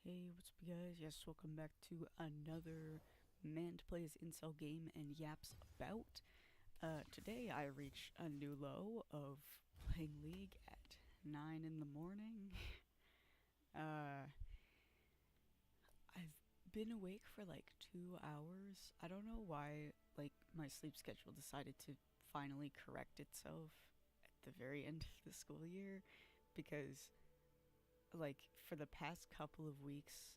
Hey, what's up, guys? Yes, welcome back to another Man to Play's Incel game and Yaps About. Today I reached a new low of playing League at 9 in the morning. uh, I've been awake for like 2 hours. I don't know why, like, my sleep schedule decided to finally correct itself at the very end of the school year, because like for the past couple of weeks,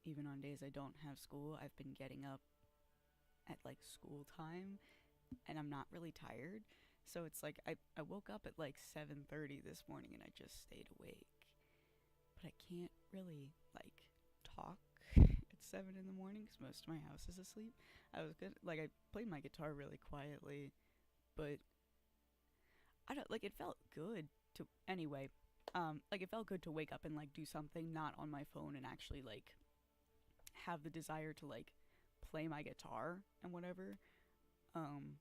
even on days I don't have school, I've been getting up at like school time and I'm not really tired. So it's like I woke up at like 7:30 this morning and I just stayed awake. But I can't really like talk at 7 in the morning because most of my house is asleep. I was good, like I played my guitar really quietly, but I don't like, it felt good to anyway. Like it felt good to wake up and like do something not on my phone and actually like have the desire to like play my guitar and whatever. Um,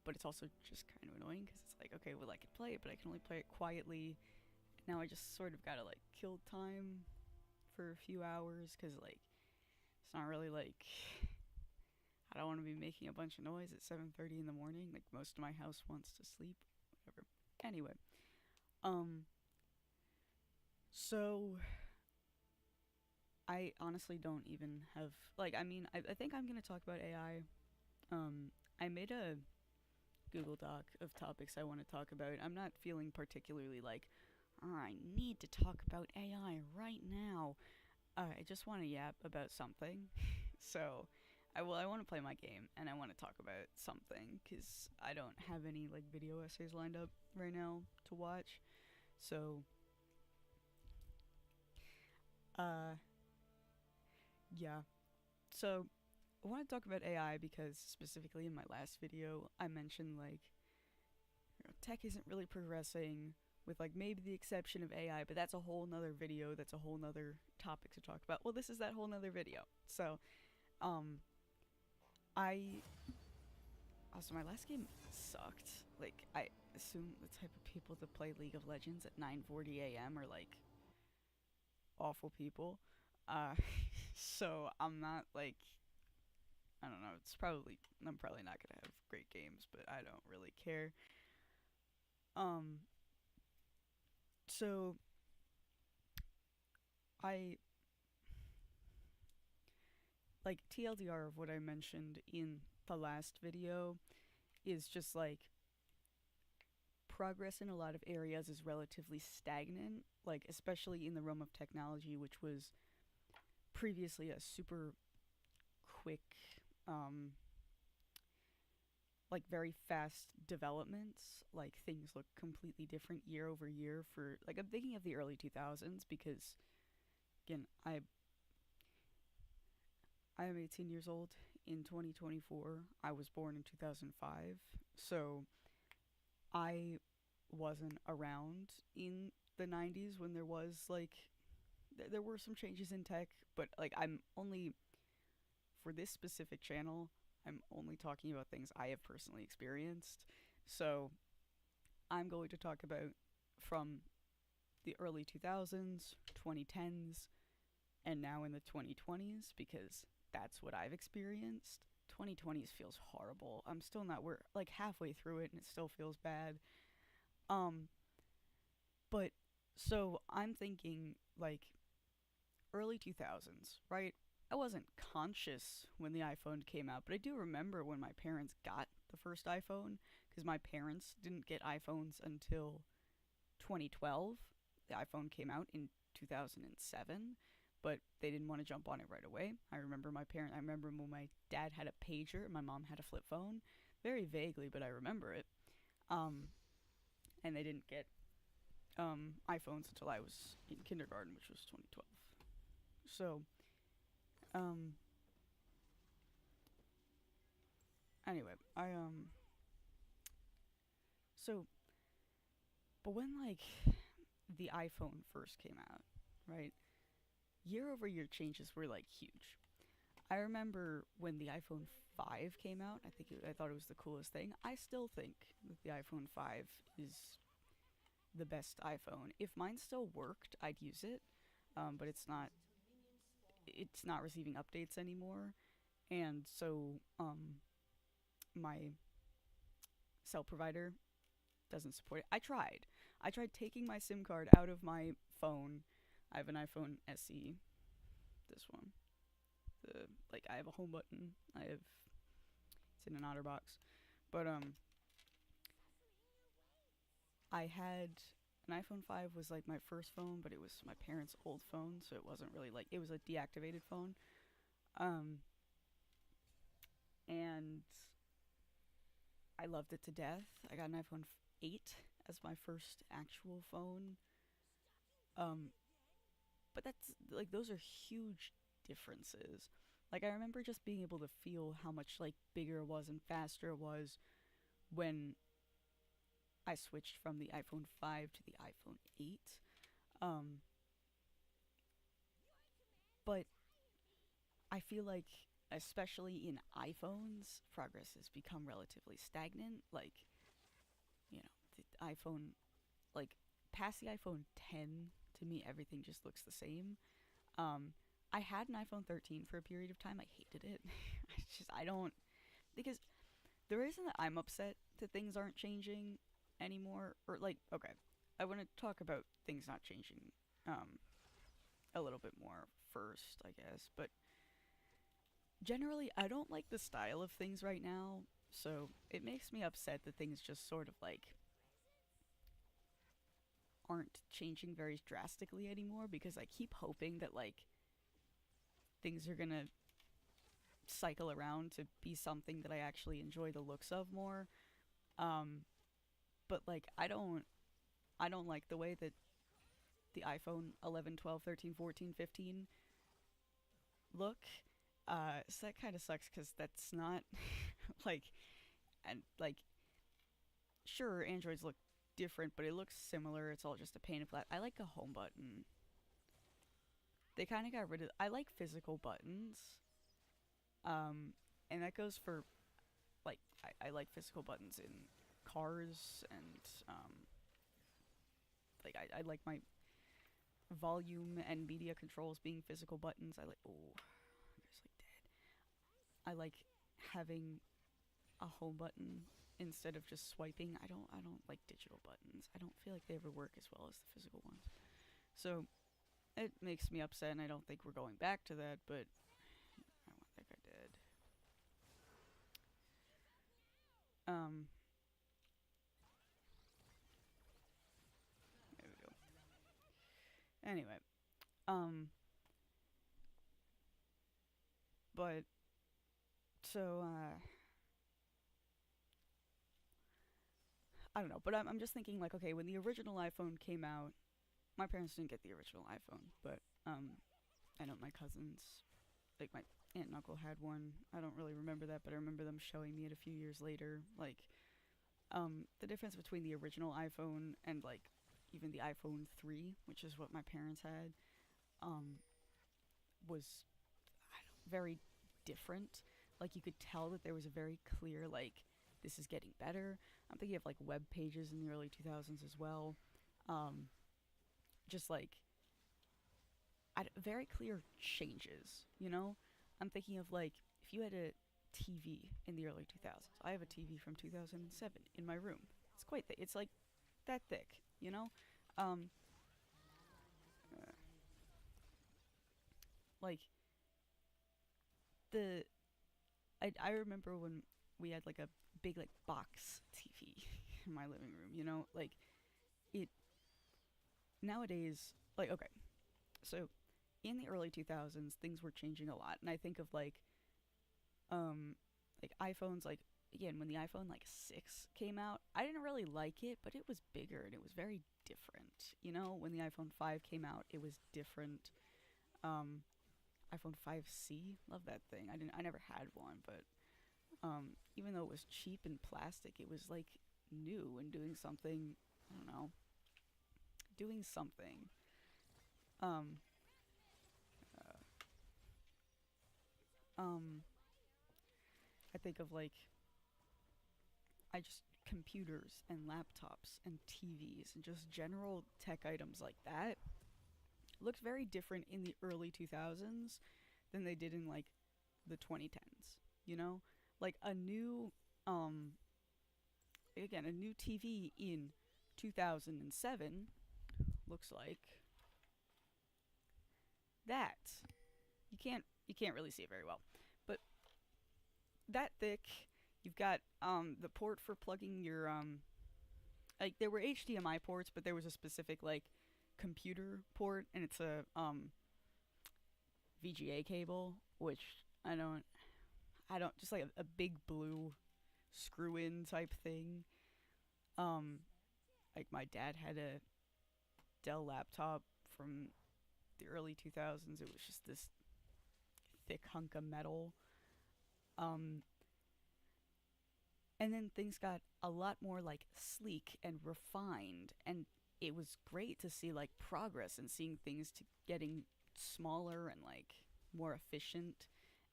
but it's also just kind of annoying because it's like, okay, well I can play it, but I can only play it quietly. Now I just sort of gotta like kill time for a few hours because like it's not really like I don't want to be making a bunch of noise at 7:30 in the morning. Like most of my house wants to sleep, whatever. Anyway, um, so I honestly don't even have like I think I'm gonna talk about AI. I made a Google Doc of topics I want to talk about. I'm not feeling particularly like, oh, I need to talk about AI right now. I just want to yap about something. So, I want to play my game and I want to talk about something because I don't have any like video essays lined up right now to watch. So, uh, yeah. So, I want to talk about AI because specifically in my last video, I mentioned like tech isn't really progressing with like maybe the exception of AI, but that's a whole nother video. That's a whole nother topic to talk about. Well, this is that whole nother video. So, um, I also my last game sucked. Like I assume the type of people that play League of Legends at 9:40 a.m. are like awful people. Uh, so I'm not like I don't know. I'm probably not gonna have great games, but I don't really care. Um, so I like TLDR of what I mentioned in the last video is just like progress in a lot of areas is relatively stagnant, like especially in the realm of technology, which was previously a super quick, um, like very fast developments. Like things look completely different year over year. For like I'm thinking of the early 2000s because again I am 18 years old in 2024. I was born in 2005, so I wasn't around in the 90s when there was like there were some changes in tech, but like I'm only for this specific channel, I'm only talking about things I have personally experienced. So, I'm going to talk about from the early 2000s, 2010s, and now in the 2020s because that's what I've experienced. 2020s feels horrible. I'm still not we're like halfway through it and it still feels bad. Um but so I'm thinking like early 2000s, right? I wasn't conscious when the iPhone came out, but I do remember when my parents got the first iPhone because my parents didn't get iPhones until 2012. The iPhone came out in 2007, but they didn't want to jump on it right away. I remember when my dad had a pager and my mom had a flip phone, very vaguely, but I remember it. Um, and they didn't get iPhones until I was in kindergarten, which was 2012. So, um, anyway, so, but when like the iPhone first came out, right? Year over year changes were like huge. I remember when the iPhone 5 came out, I thought it was the coolest thing. I still think that the iPhone 5 is the best iPhone. If mine still worked, I'd use it. but it's not receiving updates anymore, and so my cell provider doesn't support it. I tried taking my SIM card out of my phone. I have an iPhone SE, this one. The like I have a home button. It's in an OtterBox. But I had an iPhone 5 was like my first phone, but it was my parents' old phone, so it wasn't really like it was a deactivated phone. Um and I loved it to death. I got an iPhone 8 as my first actual phone. Um but that's like those are huge differences. Like I remember just being able to feel how much like bigger it was and faster it was when I switched from the iPhone 5 to the iPhone 8. Um but I feel like especially in iPhones, progress has become relatively stagnant. Like, the iPhone like past the iPhone 10, to me everything just looks the same. Um I had an iPhone 13 for a period of time. I hated it. I don't because the reason that I'm upset that things aren't changing anymore, or like, okay, I want to talk about things not changing um a little bit more first, I guess. But generally, I don't like the style of things right now, so it makes me upset that things just sort of like aren't changing very drastically anymore because I keep hoping that like things are gonna cycle around to be something that I actually enjoy the looks of more. Um, but like I don't like the way that the iPhone 11, 12, 13, 14, 15 look. So that kind of sucks because that's not like and like sure Androids look different, but it looks similar. It's all just a pane of glass. I like a home button. They kind of got rid of. I like physical buttons. Um, and that goes for like I like physical buttons in cars and like I like my volume and media controls being physical buttons. I like there's like I like having a home button instead of just swiping. I don't like digital buttons. I don't feel like they ever work as well as the physical ones. So it makes me upset, and I don't think we're going back to that. But I want that guy dead. Um, there we go. Anyway, um, but so I don't know. But I'm just thinking like, okay, when the original iPhone came out, my parents didn't get the original iPhone, but I know my cousins, like my aunt and uncle had one. I don't really remember that, but I remember them showing me it a few years later. Like, the difference between the original iPhone and like even the iPhone 3, which is what my parents had, um, was very different. Like you could tell that there was a very clear like this is getting better. I'm thinking of like web pages in the early 2000s as well. Um, just like very clear changes. I'm thinking of like if you had a TV in the early 2000s. I have a TV from 2007 in my room. It's quite thick. It's like that thick, you know? Um, uh, like the I remember when we had like a big like box TV in my living room, Like it nowadays like okay. So in the early 2000s things were changing a lot, and I think of um like iPhones, like again when the iPhone like 6 came out, I didn't really like it, but it was bigger and it was very different. When the iPhone 5 came out, it was different. um iPhone 5C, love that thing. I never had one, but even though it was cheap and plastic, it was like new and doing something. I don't know, doing something. um um I think of like I just computers and laptops and TVs and just general tech items like that. looked very different in the early 2000s than they did in like the 2010s. You know, like a new again a new TV in 2007 looks like that. You can't really see it very well, but that thick. You've got the port for plugging your like there were HDMI ports, but there was a specific like computer port, and it's a VGA cable, which I don't just like a big blue screw in type thing. Um, like my dad had a Dell laptop from the early 2000s. It was just this thick hunk of metal. Um, and then things got a lot more like sleek and refined, and it was great to see like progress and seeing things to getting smaller and like more efficient,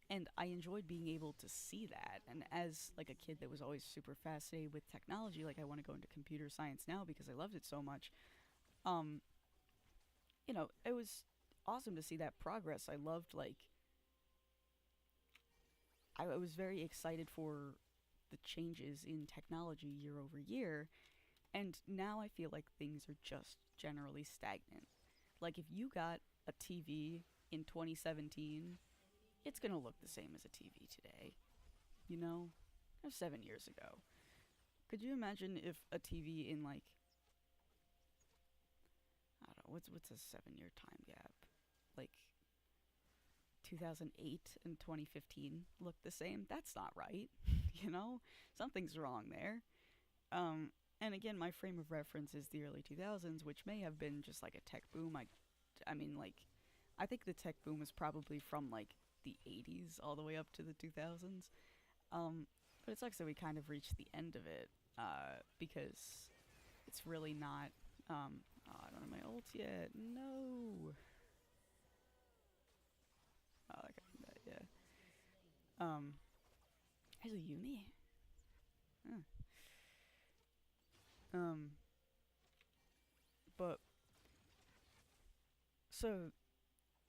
and I enjoyed being able to see that. And as like a kid that was always super fascinated with technology, like I want to go into computer science now because I loved it so much. um it was awesome to see that progress. I loved like I was very excited for the changes in technology year over year, and now I feel like things are just generally stagnant. Like if you got a TV in 2017, it's going to look the same as a TV today, you know? 7 years ago. Could you imagine if a TV in like I don't know, what's a 7 year time gap? Like 2008 and 2015 look the same? That's not right. you know? Something's wrong there. And again, my frame of reference is the early 2000s, which may have been just like a tech boom. I mean, like, I think the tech boom was probably from like the 80s all the way up to the 2000s. But it sucks that we kind of reached the end of it, because it's really not. Oh, I don't have my ult yet. No. Oh, okay, yeah. There's a Yumi. Huh. Um, but so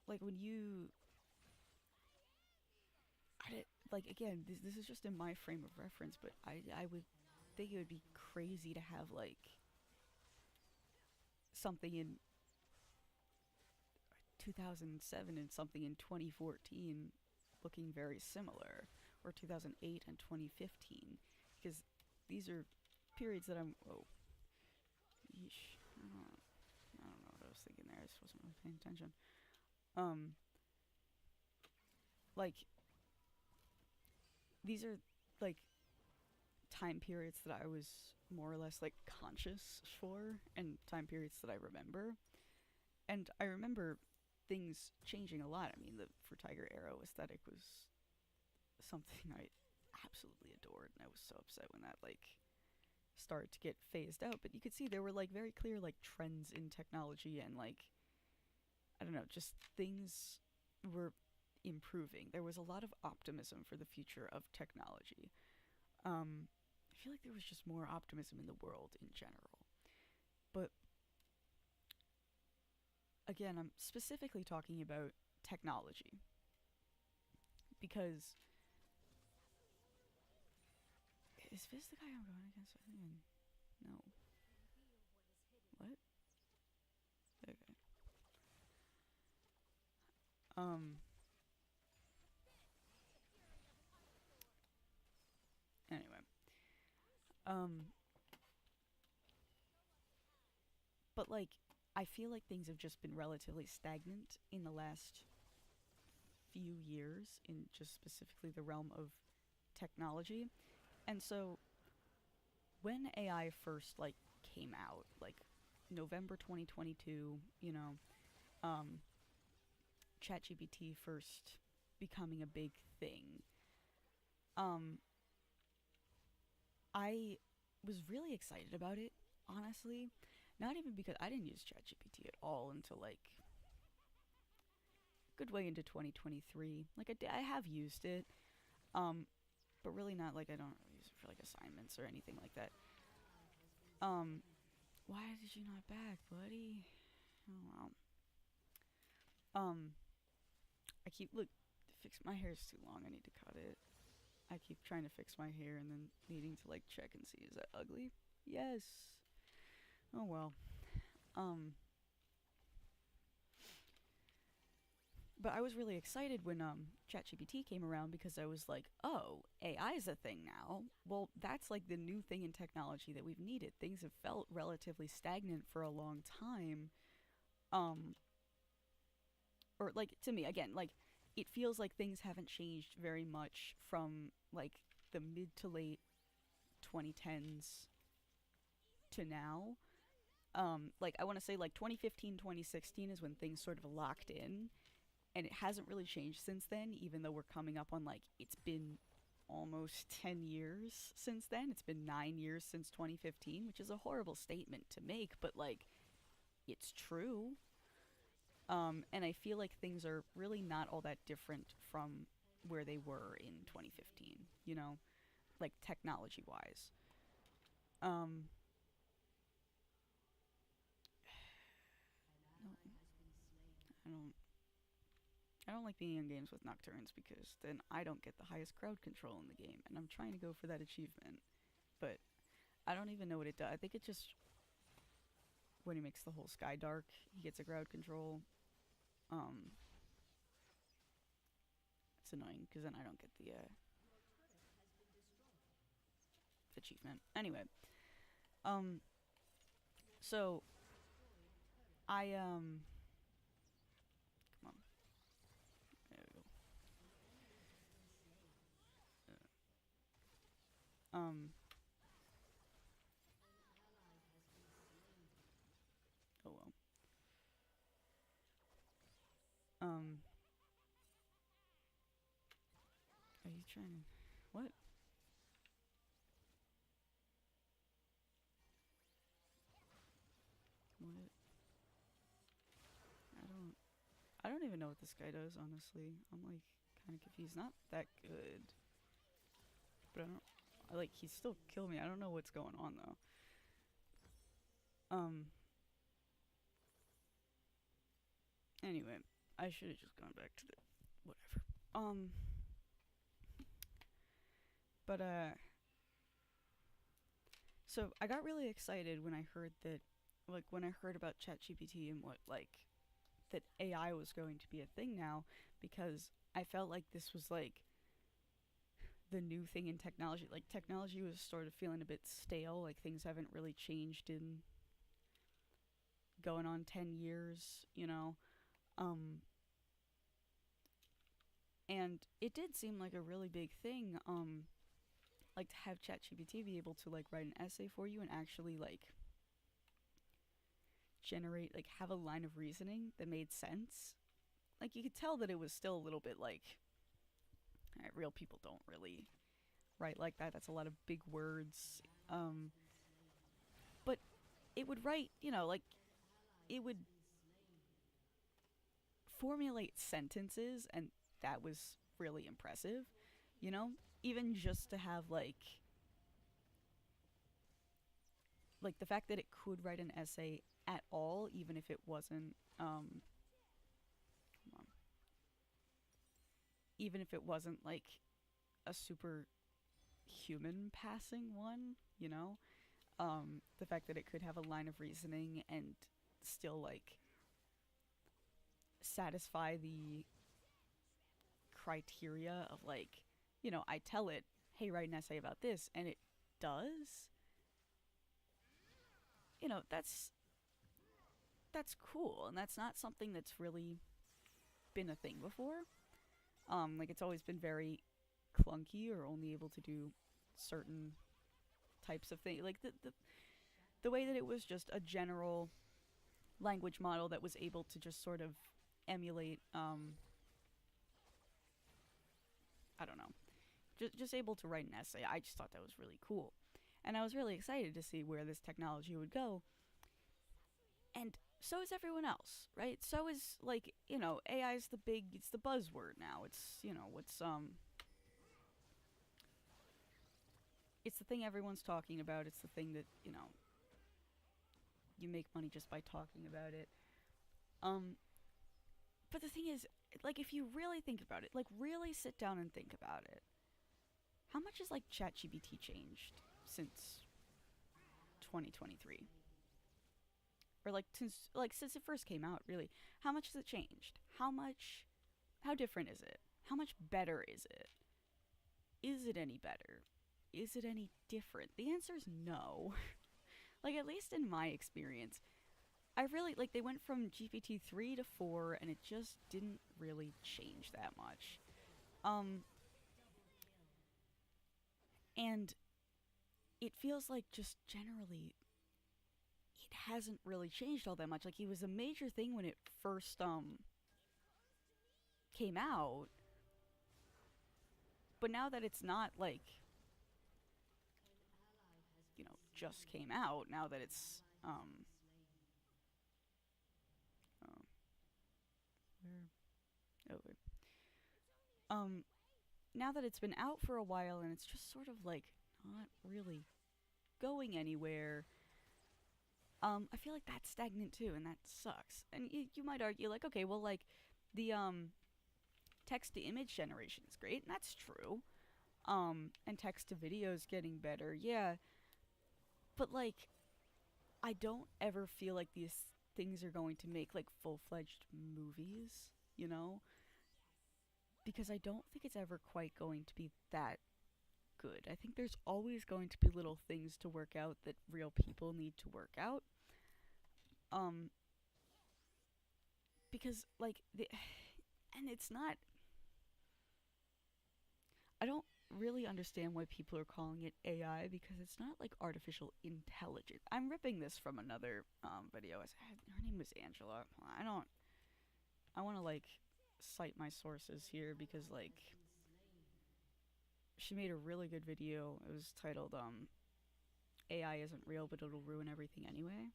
like when you, I did, like again, this is just in my frame of reference, but I would think it would be crazy to have like something in 2007 and something in 2014 looking very similar, or 2008 and 2015, because these are periods that I'm. Oh, yeesh. I don't know what I was thinking there. I just wasn't really paying attention. Um, like these are like time periods that I was more or less like conscious for, and time periods that I remember. And I remember things changing a lot. I mean, the for Tiger Arrow aesthetic was something I absolutely adored, and I was so upset when that like started to get phased out. But you could see there were like very clear like trends in technology, and like I don't know, just things were improving. There was a lot of optimism for the future of technology. I feel like there was just more optimism in the world in general. But again, I'm specifically talking about technology because is Fizz the guy I'm going against? I think no. What? Okay. Um. Anyway. Um. But like, I feel like things have just been relatively stagnant in the last few years in just specifically the realm of technology. And so when AI first like came out, like November 2022, um ChatGPT first becoming a big thing, um I was really excited about it, honestly. Not even because I didn't use ChatGPT at all until like a good way into 2023. Like I have used it, um, but really not like I don't really use it for like assignments or anything like that. Um, why did you not back, buddy? Oh well. Um, I keep look fix my hair's too long. I need to cut it. I keep trying to fix my hair and then needing to like check and see is that ugly? Yes. Oh well. Um, but I was really excited when ChatGPT came around because I was like, oh, AI is a thing now. Well, that's like the new thing in technology that we've needed. Things have felt relatively stagnant for a long time. Um, or like to me again, like it feels like things haven't changed very much from like the mid to late 2010s to now. Like I want to say like 2015, 2016 is when things sort of locked in, and it hasn't really changed since then, even though we're coming up on like it's been almost 10 years since then. It's been 9 years since 2015, which is a horrible statement to make, but like it's true. And I feel like things are really not all that different from where they were in 2015, you know, like technology wise. Um, no, I don't. I don't like being in games with nocturnes because then I don't get the highest crowd control in the game, and I'm trying to go for that achievement. But I don't even know what it does. I think it just when he makes the whole sky dark, he gets a crowd control. Um, it's annoying because then I don't get the achievement. Anyway, um, so I come on, there we go. Oh well. Um, are you trying to what? What? I don't. I don't even know what this guy does. Honestly, I'm like kind of confused. Not that good, but I don't. I like he still killed me. I don't know what's going on though. Um. Anyway, I should have just gone back to the whatever. But so I got really excited when I heard that, like when I heard about ChatGPT and what like that AI was going to be a thing now, because I felt like this was like the new thing in technology. Like technology was sort of feeling a bit stale. Like things haven't really changed in going on 10 years, you know. Um, and it did seem like a really big thing. Like to have ChatGPT be able to like write an essay for you and actually like generate like have a line of reasoning that made sense. Like you could tell that it was still a little bit like real people don't really write like that. That's a lot of big words. But it would write, you know, like it would formulate sentences, and that was really impressive. You know, even just to have like the fact that it could write an essay at all, even if it wasn't come on, even if it wasn't like a super human passing one, you know, the fact that it could have a line of reasoning and still like satisfy the criteria of like, you know, I tell it, hey, write an essay about this, and it does. You know, that's cool, and that's not something that's really been a thing before. Like it's always been very clunky or only able to do certain types of things. Like the way that it was just a general language model that was able to just sort of emulate I don't know, just able to write an essay. I just thought that was really cool. And I was really excited to see where this technology would go. And so is everyone else, right? So is like, you know, AI is it's the buzzword now. It's, you know, it's the thing everyone's talking about. It's the thing that, you know, you make money just by talking about it. Um But the thing is, like, if you really think about it, like, really sit down and think about it, how much has, like, ChatGPT changed since 2023? Or, like, since it first came out, really? How much has it changed? How different is it? How much better is it? Is it any better? Is it any different? The answer is no. Like, at least in my experience, I really, like, they went from GPT 3 to 4, and it just didn't really change that much. Um, and it feels like just generally, it hasn't really changed all that much. Like, it was a major thing when it first, came out, but now that it's not, like, just came out, now that it's, oh, where, oh, now that it's been out for a while and it's just sort of like not really going anywhere, I feel like that's stagnant too, and that sucks. And you might argue, like, okay, well, like, the text to image generation is great, and that's true. And text to video is getting better, yeah. But, like, I don't ever feel like these things are going to make, like, full fledged movies, you know? Because I don't think it's ever quite going to be that good. I think there's always going to be little things to work out that real people need to work out. Um, because, like, and it's not. I don't really understand why people are calling it AI, because it's not like artificial intelligence. I'm ripping this from another video. Her name was Angela. I don't. I want to, like, cite my sources here because, like, she made a really good video. It was titled AI isn't real, but it'll ruin everything anyway.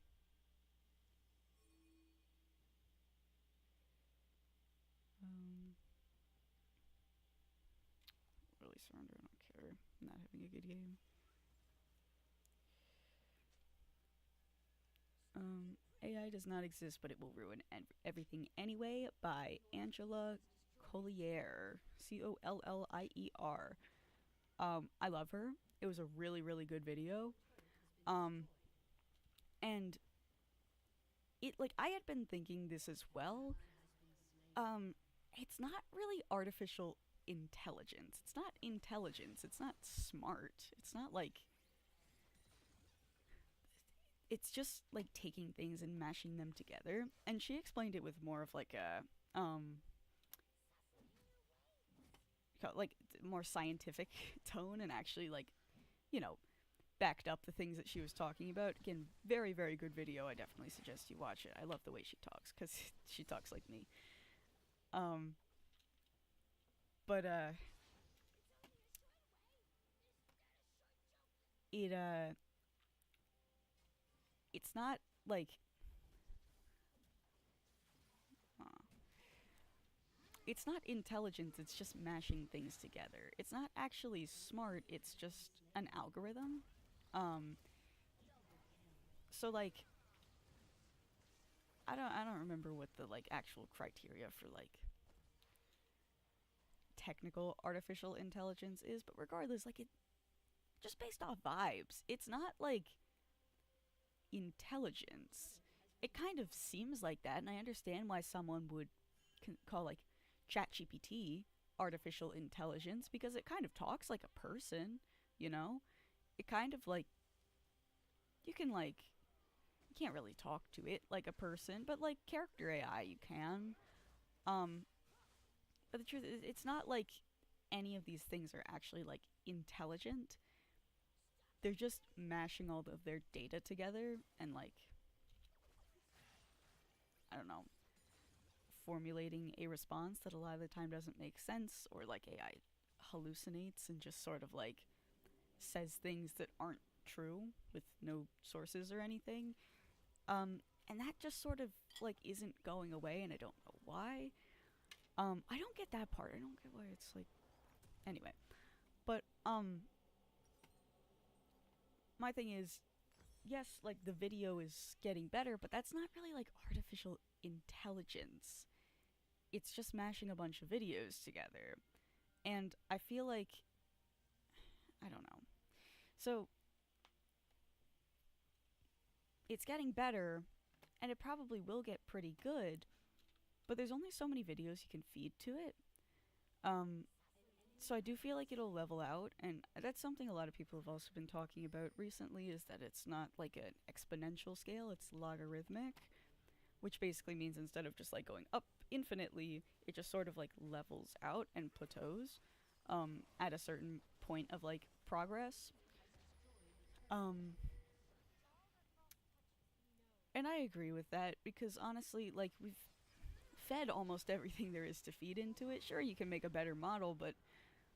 Really surrender, I don't care. I'm not having a good game. AI does not exist, but it will ruin everything anyway, by Angela Collier. Collier. I love her. It was a really, really good video. Um, and it, like, I had been thinking this as well. It's not really artificial intelligence. It's not intelligence. It's not smart. It's not like, it's just like taking things and mashing them together. And she explained it with more of like a like more scientific tone, and actually, like, you know, backed up the things that she was talking about. Again, very, very good video. I definitely suggest you watch it. I love the way she talks, because she talks like me. Um, but it it's not like, uh, it's not intelligence. It's just mashing things together. It's not actually smart. It's just an algorithm. Um, so, like, I don't remember what the, like, actual criteria for, like, technical artificial intelligence is, but regardless, like, it just based off vibes. It's not like intelligence. It kind of seems like that, and I understand why someone would call, like, ChatGPT artificial intelligence, because it kind of talks like a person, you know? It kind of, like, you can, like, you can't really talk to it like a person, but, like, character AI you can. Um, but the truth is, it's not like any of these things are actually, like, intelligent. They're just mashing all of their data together and, like, I don't know, formulating a response that a lot of the time doesn't make sense, or, like, AI hallucinates and just sort of, like, says things that aren't true with no sources or anything. And that just sort of, like, isn't going away, and I don't know why. I don't get that part. I don't get why it's like, anyway. But my thing is, yes, like, the video is getting better, but that's not really, like, artificial intelligence. it's just mashing a bunch of videos together. And I feel like, I don't know. So it's getting better, and it probably will get pretty good, but there's only so many videos you can feed to it. Um, so I do feel like it'll level out, and that's something a lot of people have also been talking about recently, is that it's not like an exponential scale, it's logarithmic, which basically means instead of just like going up infinitely, it just sort of like levels out and plateaus at a certain point of like progress. Um, and I agree with that because honestly, like we've fed almost everything there is to feed into it. Sure, you can make a better model, but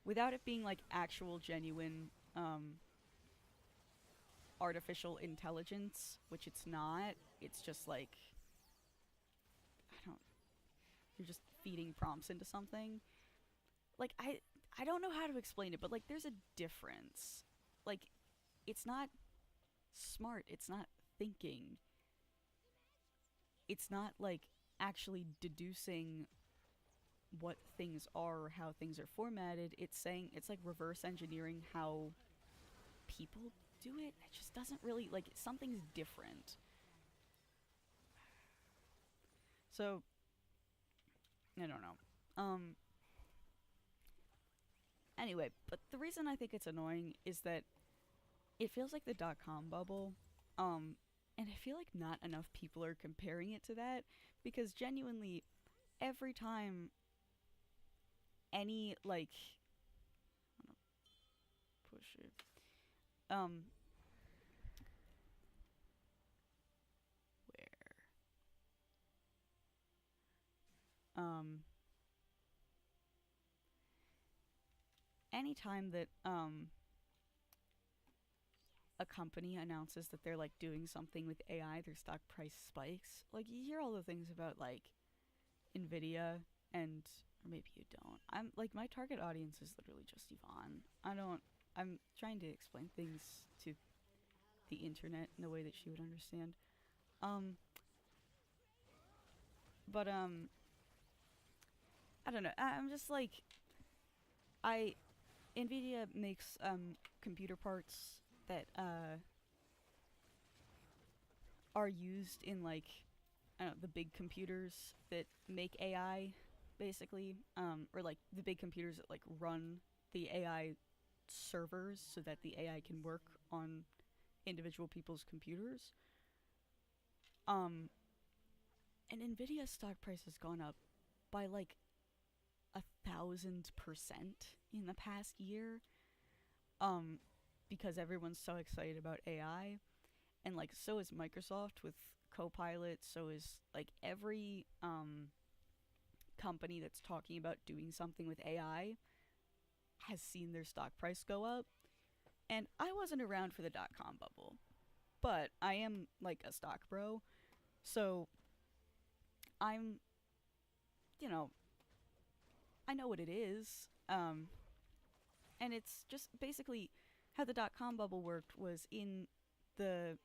without it being like actual, genuine artificial intelligence, which it's not, it's just like, I don't, you're just feeding prompts into something. Like I don't know how to explain it, but like there's a difference. Like it's not smart, it's not thinking. It's not like actually deducing what things are or how things are formatted. It's saying it's like reverse engineering how people do it. It just doesn't really like something's different. So I don't know. Anyway, but the reason I think it's annoying is that it feels like the dot com bubble. And I feel like not enough people are comparing it to that because genuinely every time any like push it um where anytime that a company announces that they're like doing something with AI, their stock price spikes. Like you hear all the things about like Nvidia and or maybe you don't. I'm like my target audience is literally just Yvonne. I'm trying to explain things to the internet in a way that she would understand. Um but I don't know. I'm just like I Nvidia makes computer parts that are used in like I don't know, the big computers that make AI basically or like the big computers that like run the AI servers so that the AI can work on individual people's computers. Um and Nvidia's stock price has gone up by like 1,000% in the past year. Um because everyone's so excited about AI and like so is Microsoft with Copilot, so is like every company that's talking about doing something with AI has seen their stock price go up. And I wasn't around for the dot com bubble, but I am like a stock bro. So I'm, you know, I know what it is. And it's just basically how the dot com bubble worked was in the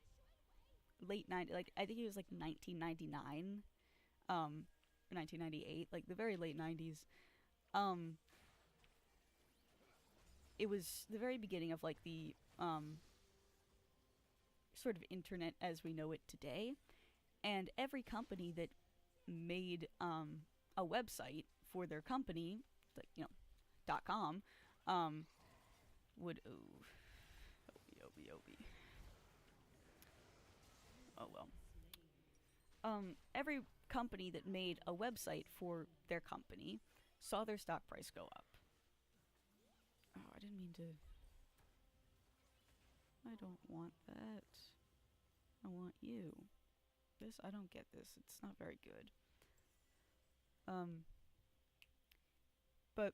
late 90s, like I think it was like 1999, or 1998, like the very late 90s. Um, it was the very beginning of like the sort of internet as we know it today. And every company that made a website for their company, like .com, would oh well. Every company that made a website for their company saw their stock price go up. Oh, I didn't mean to. I don't want that. I want you. This, I don't get this. It's not very good. Um, but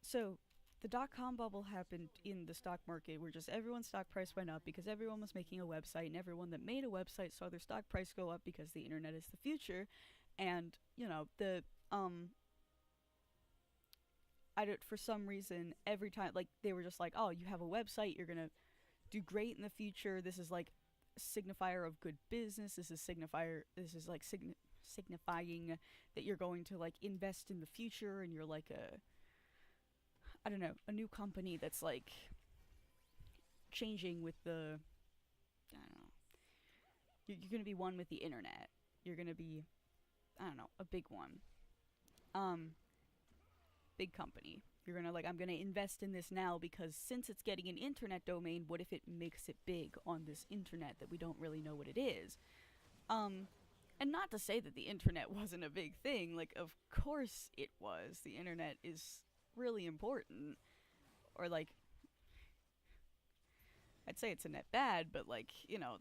so the dot com bubble happened in the stock market where just everyone's stock price went up because everyone was making a website and everyone that made a website saw their stock price go up because the internet is the future. And, the I don't for some reason every time like they were just like, "Oh, you have a website, you're going to do great in the future. This is like signifier of good business. This is signifying that you're going to like invest in the future and you're like a, I don't know, a new company that's like changing with the, I don't know, you're going to be one with the internet. You're going to be, I don't know, a big one. Um, Big company. You're gonna like, I'm gonna invest in this now because since it's getting an internet domain, what if it makes it big on this internet that we don't really know what it is? Um, and not to say that the internet wasn't a big thing. Like, of course it was. The internet is really important. Or like, I'd say it's a net bad, but like,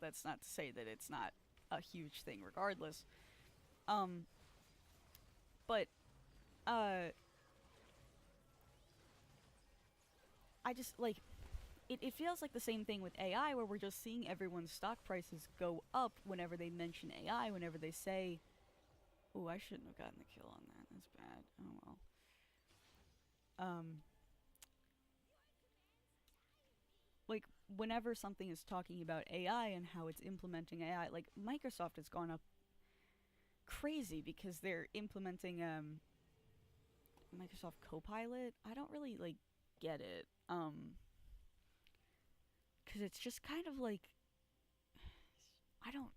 that's not to say that it's not a huge thing regardless. Um, but uh, I just like it feels like the same thing with AI where we're just seeing everyone's stock prices go up whenever they mention AI, whenever they say, "Oh, I shouldn't have gotten the kill on that. That's bad." Oh well. Um, like whenever something is talking about AI and how it's implementing AI, like Microsoft has gone up crazy because they're implementing Microsoft Copilot. I don't really like get it. Cuz it's just kind of like I don't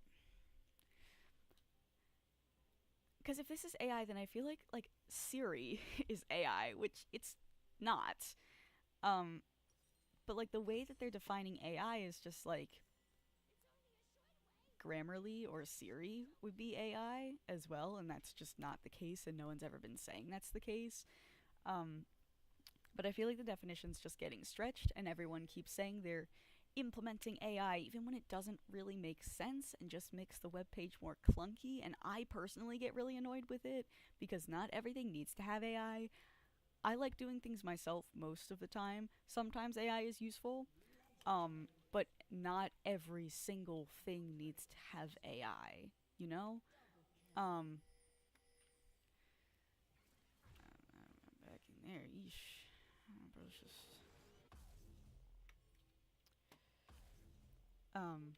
cuz if this is AI then I feel like Siri is AI, which it's not. Um but like the way that they're defining AI is just like Grammarly or Siri would be AI as well, and that's just not the case, and no one's ever been saying that's the case. Um, but I feel like the definition's just getting stretched, and everyone keeps saying they're implementing AI, even when it doesn't really make sense and just makes the web page more clunky. And I personally get really annoyed with it because not everything needs to have AI. I like doing things myself most of the time. Sometimes AI is useful, but not every single thing needs to have AI, you know? Um, Back in there, yeesh. Bro's just, um,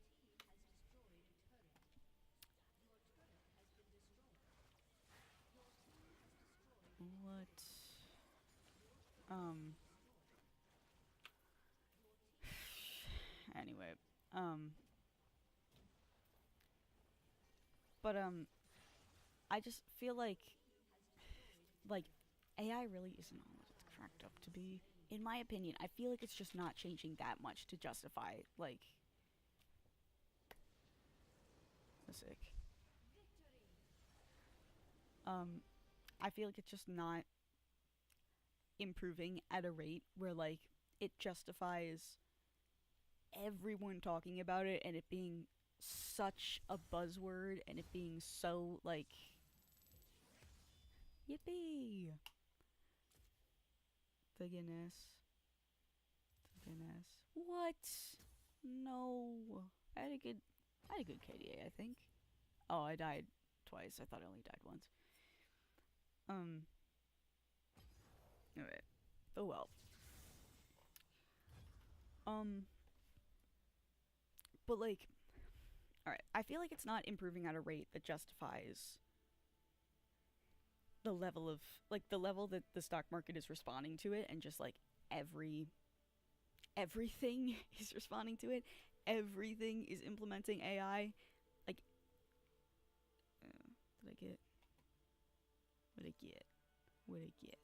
what? Um, anyway, um, I just feel like, AI really isn't all that it's cracked up to be. In my opinion, I feel like it's just not changing that much to justify, like, the sick. Um, I feel like it's just not improving at a rate where, like, it justifies everyone talking about it and it being such a buzzword and it being so, like, yippee! The Guinness. The Guinness. What? No. I had a good KDA, I think. Oh, I died twice. I thought I only died once. Um. Alright. Oh well. Um. But like, alright. I feel like it's not improving at a rate that justifies the level of the level that the stock market is responding to it, and just like everything is responding to it. Everything is implementing AI. Like, did I get? What did I get? What did I get?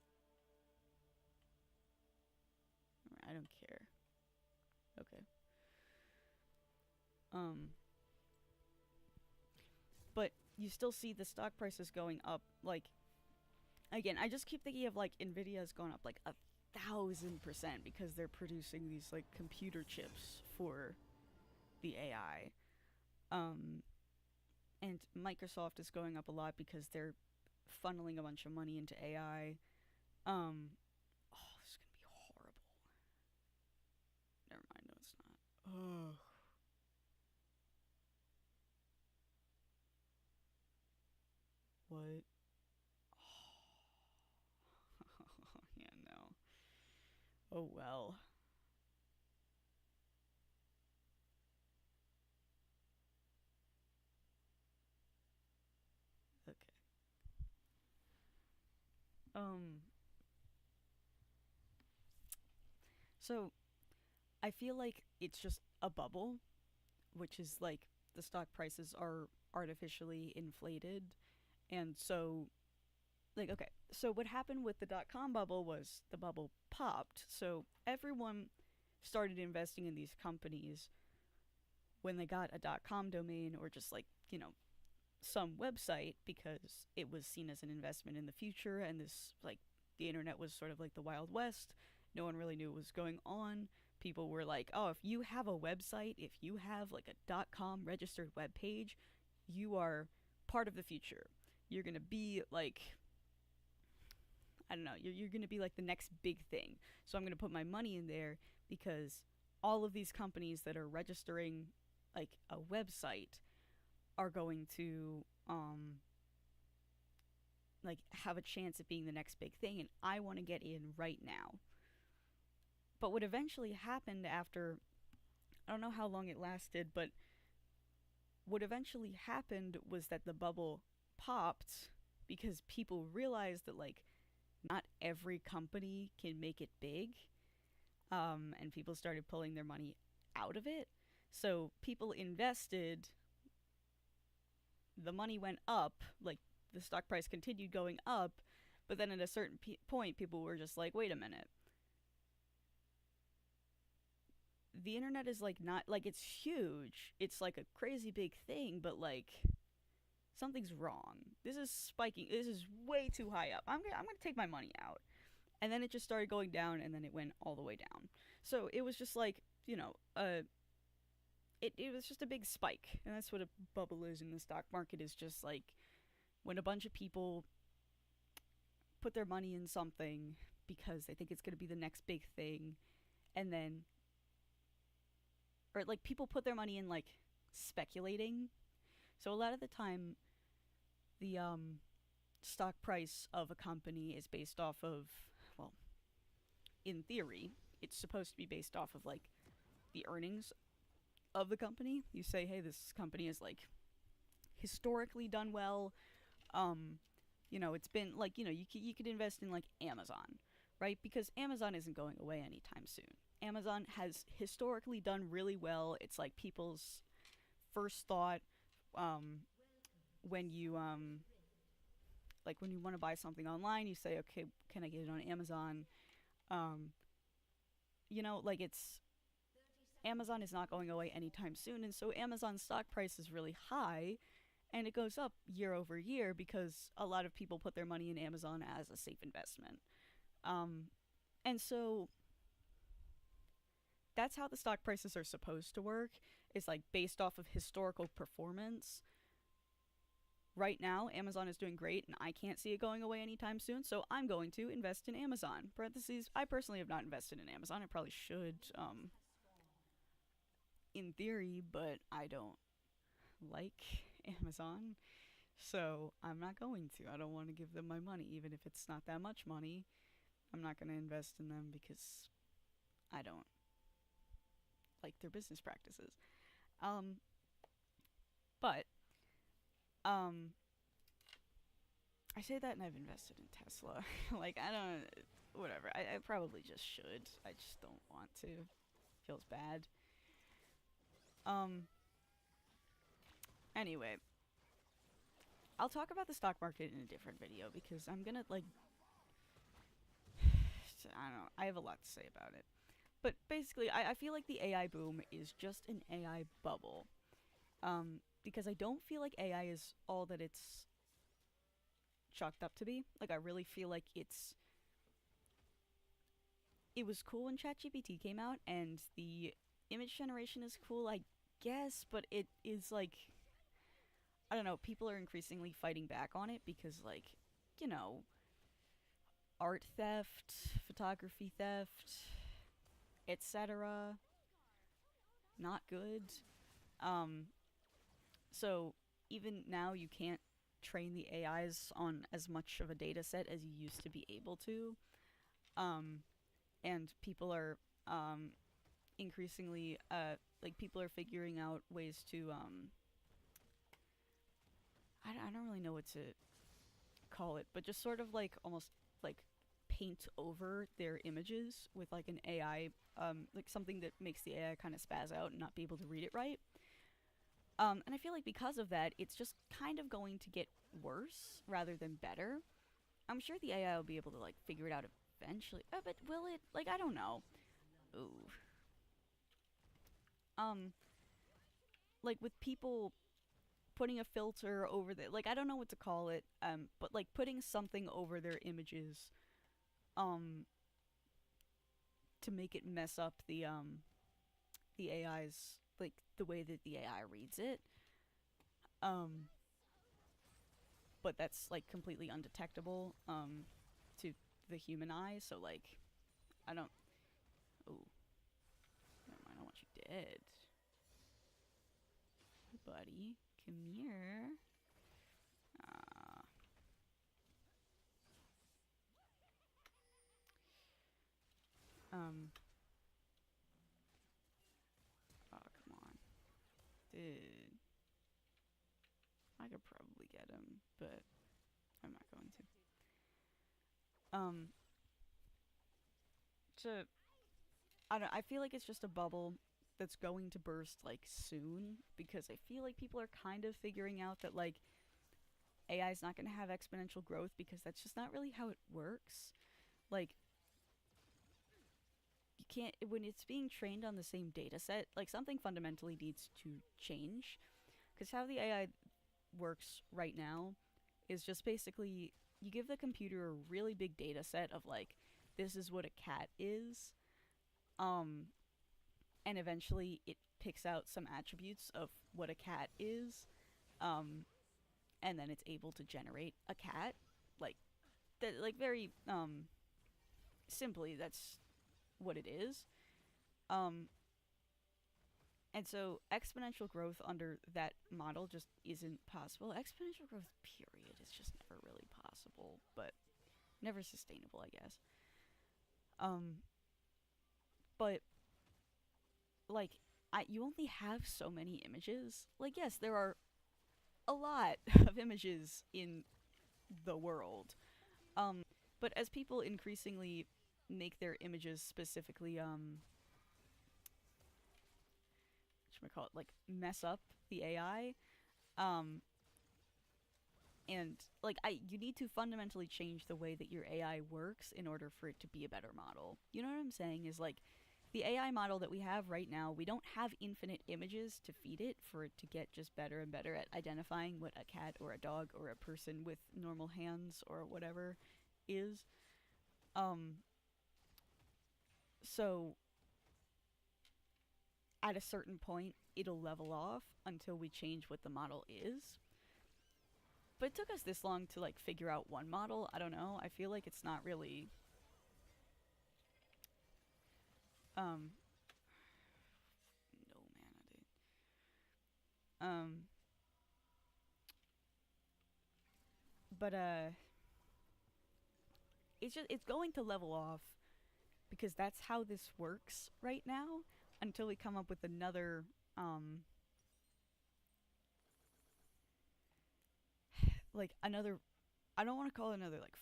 I don't care. Okay. Um, but you still see the stock prices going up. Like, again, I just keep thinking of like Nvidia's gone up like 1,000% because they're producing these like computer chips for the AI. Um, and Microsoft is going up a lot because they're funneling a bunch of money into AI. Oh, this is gonna be horrible. Never mind, no, it's not. Oh, what? Yeah, no. Oh well. Okay. Um, so I feel like it's just a bubble, which is like the stock prices are artificially inflated. And so, like, okay, so what happened with the dot com bubble was the bubble popped. So everyone started investing in these companies when they got a dot com domain or just like, some website because it was seen as an investment in the future. And this, like, the internet was sort of like the Wild West. No one really knew what was going on. People were like, oh, if you have a website, if you have like a dot com registered web page, you are part of the future. You're going to be like, I don't know, you're going to be like the next big thing. So I'm going to put my money in there because all of these companies that are registering like a website are going to like have a chance at being the next big thing, and I want to get in right now. But what eventually happened after, I don't know how long it lasted, but what eventually happened was that the bubble popped because people realized that like not every company can make it big, and people started pulling their money out of it. So people invested, the money went up, like the stock price continued going up, but then at a certain point, people were just like, wait a minute. The internet is like not like it's huge. It's like a crazy big thing, but like something's wrong. This is spiking. This is way too high up. I'm gonna take my money out. And then it just started going down, and then it went all the way down. So it was just like, it was just a big spike, and that's what a bubble is in the stock market. Is just like when a bunch of people put their money in something because they think it's going to be the next big thing, and then, or like people put their money in like speculating. So a lot of the time, the stock price of a company is based off of, well, in theory, it's supposed to be based off of like the earnings of the company. You say, hey, this company is like historically done well. It's been like, you could invest in like Amazon, right? Because Amazon isn't going away anytime soon. Amazon has historically done really well. It's like people's first thought, um, when you like when you want to buy something online, you say, okay, can I get it on Amazon? Um, like it's Amazon is not going away anytime soon, and so Amazon's stock price is really high, and it goes up year over year because a lot of people put their money in Amazon as a safe investment. Um, and so that's how the stock prices are supposed to work. Is like based off of historical performance. Right now, Amazon is doing great, and I can't see it going away anytime soon, so I'm going to invest in Amazon. Parentheses, I personally have not invested in Amazon. I probably should, in theory, but I don't like Amazon, so I'm not going to. I don't want to give them my money, even if it's not that much money. I'm not going to invest in them because I don't like their business practices. Um, but um, I say that and I've invested in Tesla. Like, I don't, whatever. I probably just should. I just don't want to. Feels bad. Um, anyway, I'll talk about the stock market in a different video because I'm gonna, like, I don't know. I have a lot to say about it. But basically, I feel like the AI boom is just an AI bubble. Because I don't feel like AI is all that it's chalked up to be. Like, I really feel like it was cool when ChatGPT came out, and the image generation is cool, I guess, but it is like, I don't know, people are increasingly fighting back on it because, like, you know, art theft, photography theft, etc. Not good. Um, so even now, you can't train the AIs on as much of a data set as you used to be able to. Um, and people are increasingly like people are figuring out ways to I don't really know what to call it, but just sort of like almost like paint over their images with like an AI, like something that makes the AI kind of spaz out and not be able to read it right. And I feel like because of that, it's just kind of going to get worse rather than better. I'm sure the AI will be able to like figure it out eventually. But will it? Like, I don't know. Ooh. Um, like with people putting a filter over the, like, I don't know what to call it. But like putting something over their images, um, to make it mess up the AI's, like the way that the AI reads it. Um, but that's like completely undetectable to the human eye. So like, I don't. Oh, never mind. I want you dead, buddy. Come here. Uh, um. Oh, come on, dude. I could probably get him, but I'm not going to. So I don't. I feel like it's just a bubble that's going to burst like soon because I feel like people are kind of figuring out that like AI is not going to have exponential growth because that's just not really how it works. Like, you can't, when it's being trained on the same data set, like something fundamentally needs to change. Because how the AI works right now is just basically you give the computer a really big data set of like, this is what a cat is. Um, and eventually it picks out some attributes of what a cat is. Um, and then it's able to generate a cat. Like, that, like very simply, that's what it is. Um, and so exponential growth under that model just isn't possible. Exponential growth, period, is just never really possible, but never sustainable, I guess. Um, but like, you only have so many images. Like, yes, there are a lot of images in the world. But as people increasingly make their images specifically call it, like mess up the AI. Um, and like you need to fundamentally change the way that your AI works in order for it to be a better model. You know what I'm saying? Is like the AI model that we have right now, we don't have infinite images to feed it for it to get just better and better at identifying what a cat or a dog or a person with normal hands or whatever is. Um, so at a certain point, it'll level off until we change what the model is. But it took us this long to like figure out one model. I don't know. I feel like it's not really um no mana, dude. Um but it's going to level off because that's how this works right now until we come up with another like another, I don't want to call it another like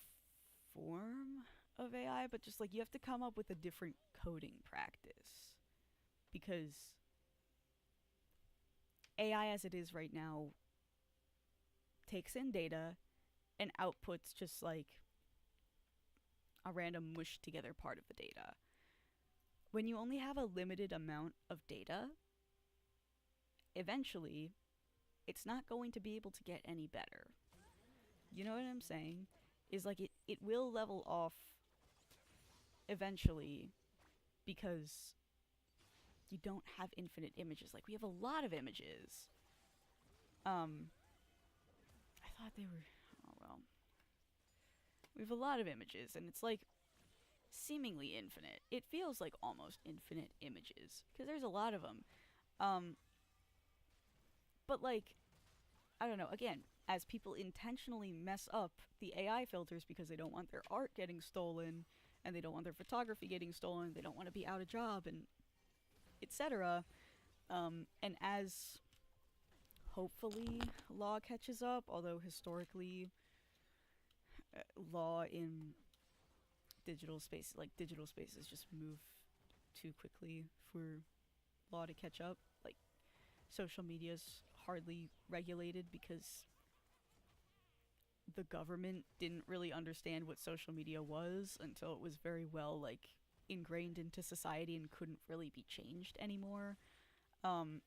form of AI, but just like you have to come up with a different coding practice because AI as it is right now takes in data and outputs just like a random mushed together part of the data. When you only have a limited amount of data, eventually it's not going to be able to get any better. You know what I'm saying? Is like it will level off eventually because you don't have infinite images. Like we have a lot of images. I thought they were, oh well. We have a lot of images and it's like seemingly infinite. It feels like almost infinite images because there's a lot of them. Um, but like, I don't know. Again, as people intentionally mess up the AI filters because they don't want their art getting stolen and they don't want their photography getting stolen, they don't want to be out of job and etc. And as hopefully law catches up, although historically law in digital space, like digital spaces, just move too quickly for law to catch up. Like social media's hardly regulated because the government didn't really understand what social media was until it was very well like ingrained into society and couldn't really be changed anymore. Um,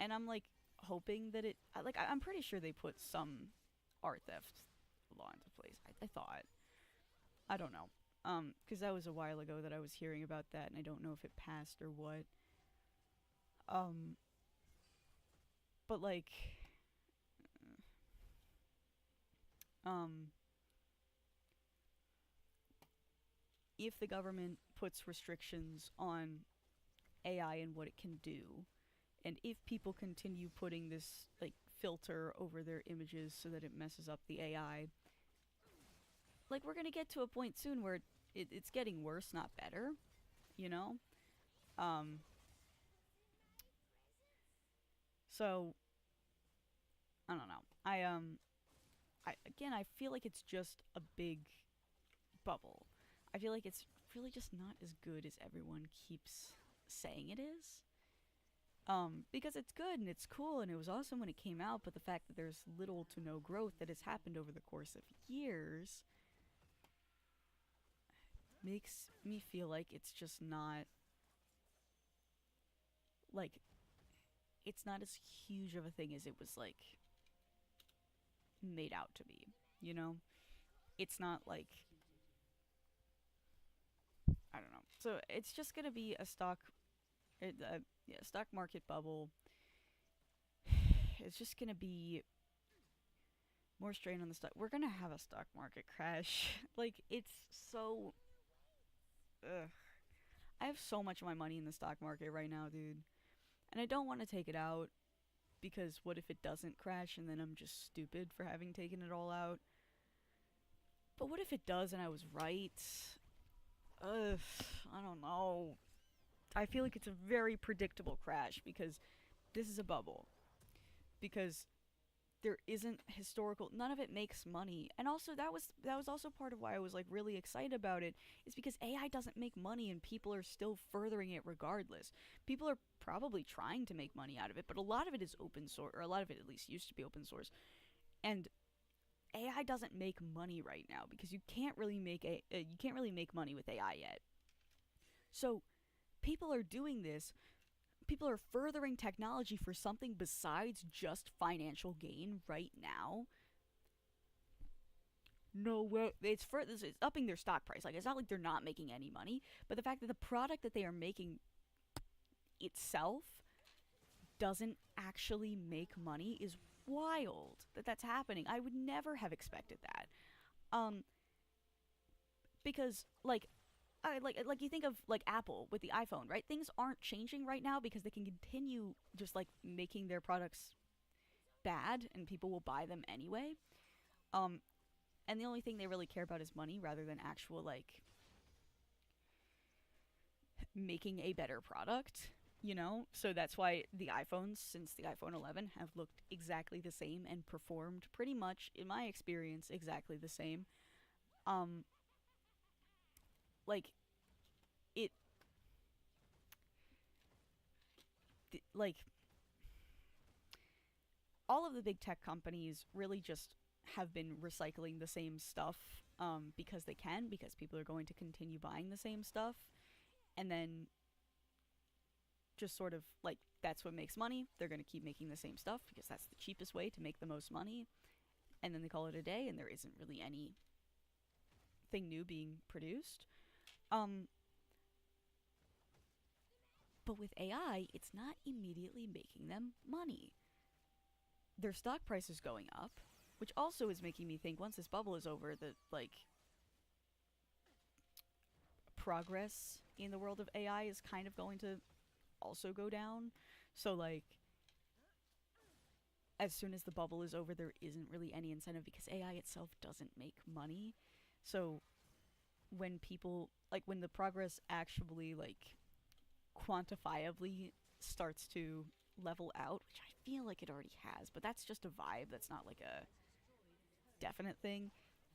and I'm like hoping that I'm pretty sure they put some art theft law into place. I thought. I don't know. Because that was a while ago that I was hearing about that, and I don't know if it passed or what. Um, but like, um, if the government puts restrictions on AI and what it can do, and if people continue putting this like filter over their images so that it messes up the AI, like we're gonna get to a point soon where it's getting worse, not better. You know. Um. So I don't know. I feel like it's just a big bubble. I feel like it's really just not as good as everyone keeps saying it is. Because it's good and it's cool and it was awesome when it came out, but the fact that there's little to no growth that has happened over the course of years makes me feel like it's just not like it's not as huge of a thing as it was like made out to be. You know, it's not like I don't know. So it's just gonna be a yeah, stock market bubble. It's just gonna be more strain on the stock. We're gonna have a stock market crash. Like it's so. Ugh. I have so much of my money in the stock market right now, dude, and I don't want to take it out because what if it doesn't crash and then I'm just stupid for having taken it all out? But what if it does and I was right? Ugh, I don't know. I feel like it's a very predictable crash because this is a bubble. Because there isn't historical, none of it makes money. And also that was also part of why I was like really excited about it is because AI doesn't make money and people are still furthering it regardless. People are probably trying to make money out of it, but a lot of it is open source, or a lot of it at least used to be open source. And AI doesn't make money right now because you can't really make money with AI yet. So people are doing this. People are furthering technology for something besides just financial gain right now. No way. It's upping their stock price. Like it's not like they're not making any money, but the fact that the product that they are making itself doesn't actually make money is wild. That's happening. I would never have expected that. Um, because like you think of like Apple with the iPhone, right? Things aren't changing right now because they can continue just like making their products bad and people will buy them anyway. Um, and the only thing they really care about is money rather than actual like making a better product. You know, so that's why the iPhones since the iPhone 11 have looked exactly the same and performed pretty much, in my experience, exactly the same. Um, like it, like all of the big tech companies really just have been recycling the same stuff because they can, because people are going to continue buying the same stuff. And then just sort of like that's what makes money. They're going to keep making the same stuff because that's the cheapest way to make the most money. And then they call it a day, and there isn't really anything new being produced. Um, but with AI, it's not immediately making them money. Their stock price is going up, which also is making me think once this bubble is over that like progress in the world of AI is kind of going to also go down. So like as soon as the bubble is over there isn't really any incentive because AI itself doesn't make money. So when people like when the progress actually like quantifiably starts to level out, which I feel like it already has, but that's just a vibe. That's not like a definite thing.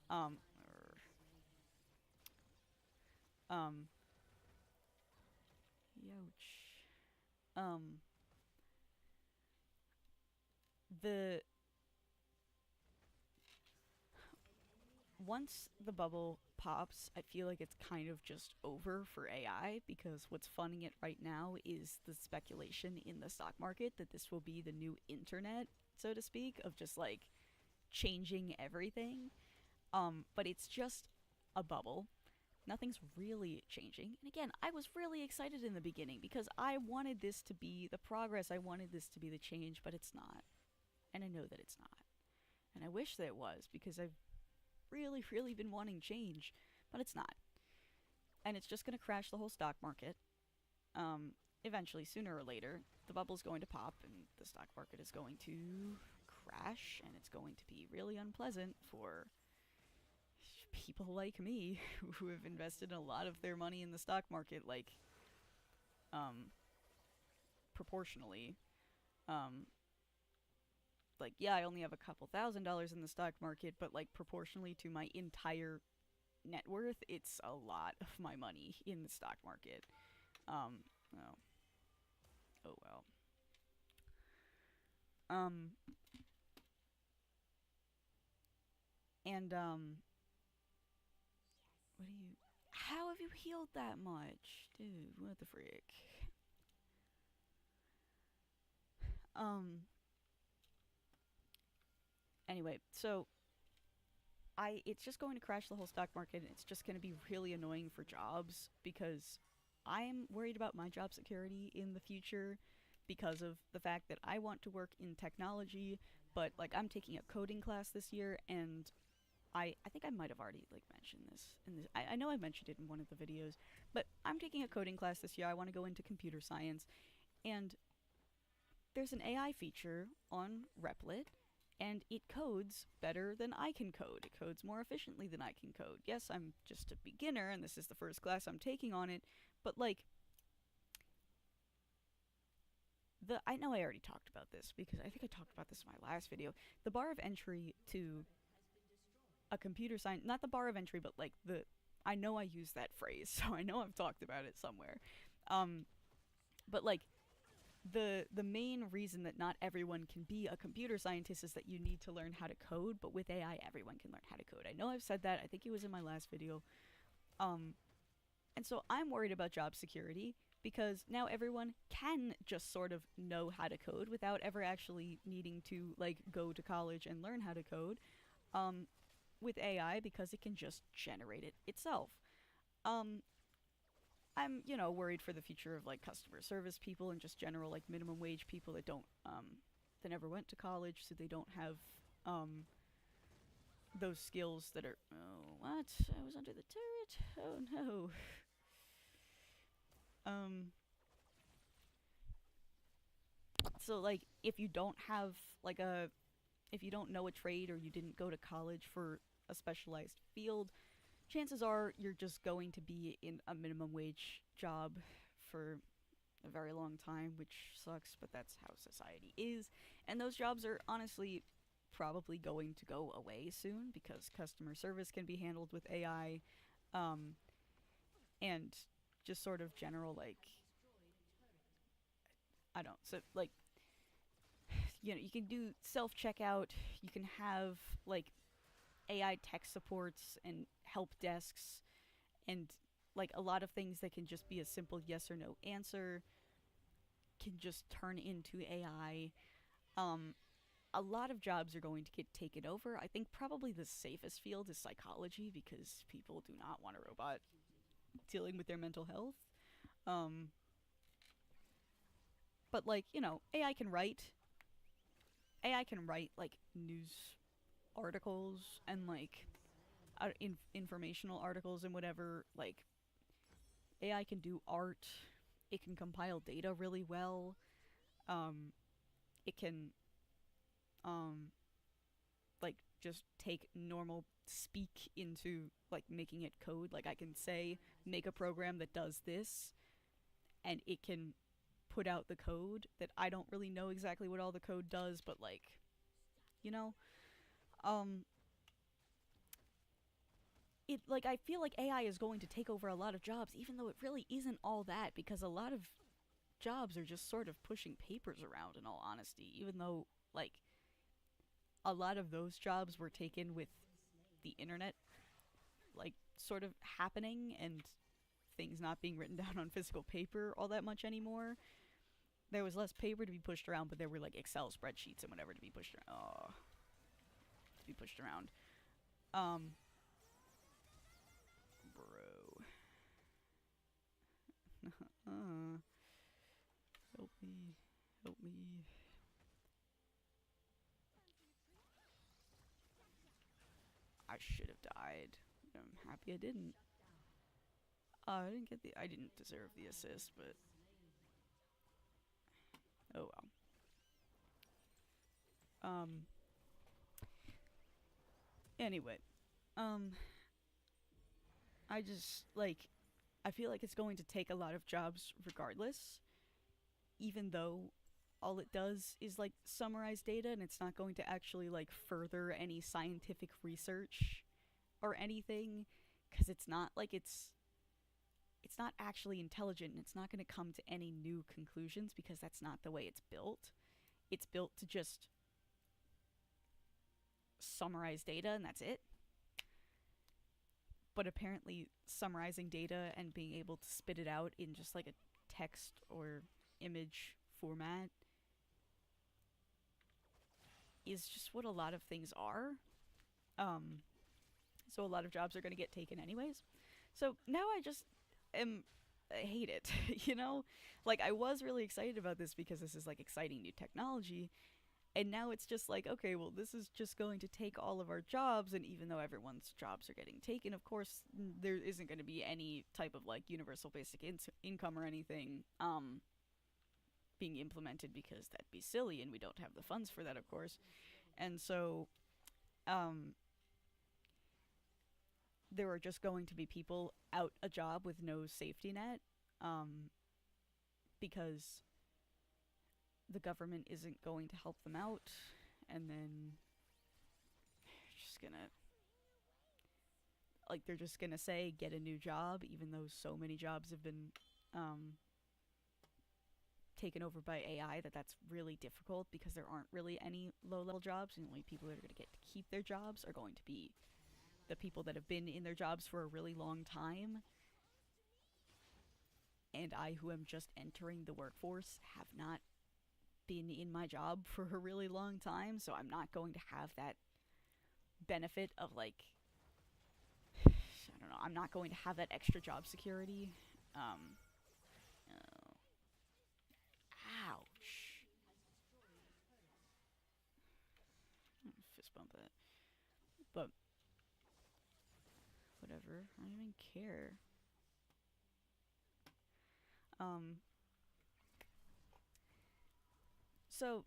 Um, Um, Youch. Um, the Once the bubble pops, I feel like it's kind of just over for AI because what's funding it right now is the speculation in the stock market that this will be the new internet, so to speak, of just like changing everything. But it's just a bubble. Nothing's really changing. And again, I was really excited in the beginning because I wanted this to be the progress, I wanted this to be the change, but it's not. And I know that it's not. And I wish that it was because I've really, really been wanting change, but it's not. And it's just going to crash the whole stock market. Um, Eventually, sooner or later, the bubble's going to pop and the stock market is going to crash, and it's going to be really unpleasant for people like me who have invested a lot of their money in the stock market, like, um, proportionally. Um, like, yeah, I only have a couple $1,000s in the stock market, but like proportionally to my entire net worth, it's a lot of my money in the stock market. Um, oh, oh well. Um, and what do you? How have you healed that much, dude? What the frick? Um. Anyway, so it's just going to crash the whole stock market, and it's just going to be really annoying for jobs because I'm worried about my job security in the future because of the fact that I want to work in technology, but like I'm taking a coding class this year, and I think I might have already like mentioned this in this. I know I mentioned it in one of the videos, but I'm taking a coding class this year. I want to go into computer science, and there's an AI feature on Replit, and it codes better than I can code. It codes more efficiently than I can code. Yes, I'm just a beginner, and this is the first class I'm taking on it, but like, I know I already talked about this because I think I talked about this in my last video. The bar of entry to a computer science, not the bar of entry, but like I know I use that phrase, so I know I've talked about it somewhere. Um, but like the main reason that not everyone can be a computer scientist is that you need to learn how to code, but with AI everyone can learn how to code. I know I've said that. I think it was in my last video. Um and so I'm worried about job security because now everyone can just sort of know how to code without ever actually needing to like go to college and learn how to code. Um with AI because it can just generate it itself. Um I'm, worried for the future of like customer service people and just general like minimum wage people that don't that never went to college, so they don't have um those skills that are. Oh, what? I was under the turret. Oh no. Um so like if you don't have like a if you don't know a trade or you didn't go to college for a specialized field, chances are you're just going to be in a minimum wage job for a very long time, which sucks, but that's how society is. And those jobs are honestly probably going to go away soon because customer service can be handled with AI, um, and just sort of general like I don't so like you can do self checkout, you can have like AI tech supports and help desks and like a lot of things that can just be a simple yes or no answer can just turn into AI. Um, a lot of jobs are going to get taken over. I think probably the safest field is psychology because people do not want a robot dealing with their mental health. Um, but like AI can write like news articles and like informational articles and whatever. Like AI can do art. It can compile data really well. Um, it can um like just take normal speak into like making it code. Like I can say make a program that does this, and it can put out the code that I don't really know exactly what all the code does, but like you know, um, it like I feel like AI is going to take over a lot of jobs, even though it really isn't all that, because a lot of jobs are just sort of pushing papers around. In all honesty, even though like a lot of those jobs were taken with the internet, like sort of happening and things not being written down on physical paper all that much anymore. There was less paper to be pushed around, but there were like Excel spreadsheets and whatever to be pushed around. Oh, to be pushed around. Um, bro. Help me. Help me. I should have died. I'm happy I didn't. I didn't get the. I didn't deserve the assist, but oh well. Um. Anyway, um, I just like. I feel like it's going to take a lot of jobs regardless, even though all it does is like summarize data and it's not going to actually like further any scientific research or anything, because it's not like it's not actually intelligent and it's not going to come to any new conclusions because that's not the way it's built. It's built to just summarize data and that's it. But apparently, summarizing data and being able to spit it out in just like a text or image format is just what a lot of things are. Um, so a lot of jobs are going to get taken anyways. So now I just I hate it, you know? Like, I was really excited about this because this is like exciting new technology, and now it's just like, okay, well, this is just going to take all of our jobs, and even though everyone's jobs are getting taken, of course, there isn't going to be any type of like universal basic income or anything being implemented because that'd be silly, and we don't have the funds for that, of course. And so, um, there are just going to be people out a job with no safety net, um, because the government isn't going to help them out, and then just gonna they're just gonna say get a new job, even though so many jobs have been um, taken over by AI that's really difficult because there aren't really any low level jobs, and the only people that are going to get to keep their jobs are going to be the people that have been in their jobs for a really long time. And I, who am just entering the workforce, have not been in my job for a really long time, so I'm not going to have that benefit of like, I don't know, I'm not going to have that extra job security. Oh, ouch. Fist bump that. But whatever, I don't even care. So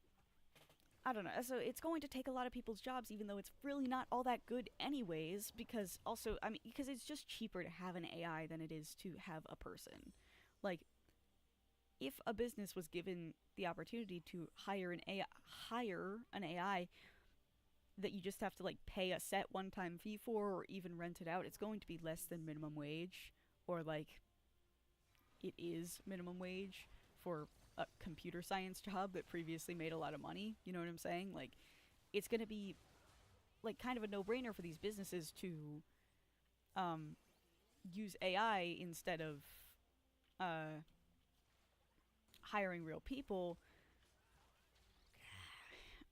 I don't know. So it's going to take a lot of people's jobs, even though it's really not all that good, anyways. Because also, I mean, because it's just cheaper to have an AI than it is to have a person. Like, if a business was given the opportunity to hire an AI that you just have to like pay a set one-time fee for, or even rent it out, it's going to be less than minimum wage, or like it is minimum wage for a computer science job that previously made a lot of money. You know what I'm saying? Like, it's going to be like kind of a no-brainer for these businesses to um, use AI instead of uh, hiring real people.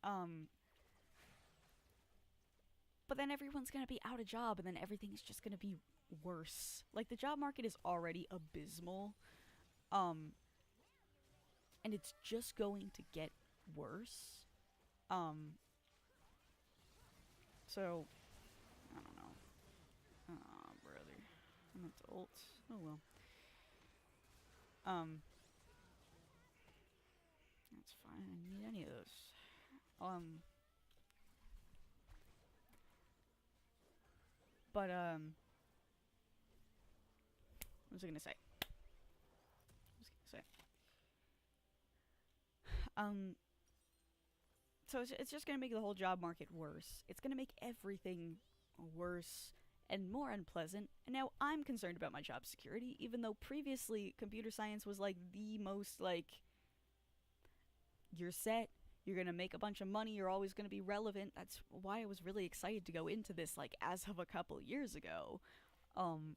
Um, but then everyone's going to be out of job, and then everything's just going to be worse. Like, the job market is already abysmal. Um, and it's just going to get worse. So I don't know. Oh, brother, I meant to ult. Oh well. Um, that's fine. I didn't need any of those. But what was I gonna say? Um, so it's just gonna make the whole job market worse. It's gonna make everything worse, and more unpleasant, and now I'm concerned about my job security, even though previously computer science was like the most like, you're set, you're gonna make a bunch of money, you're always gonna be relevant. That's why I was really excited to go into this, like, as of a couple years ago. Um,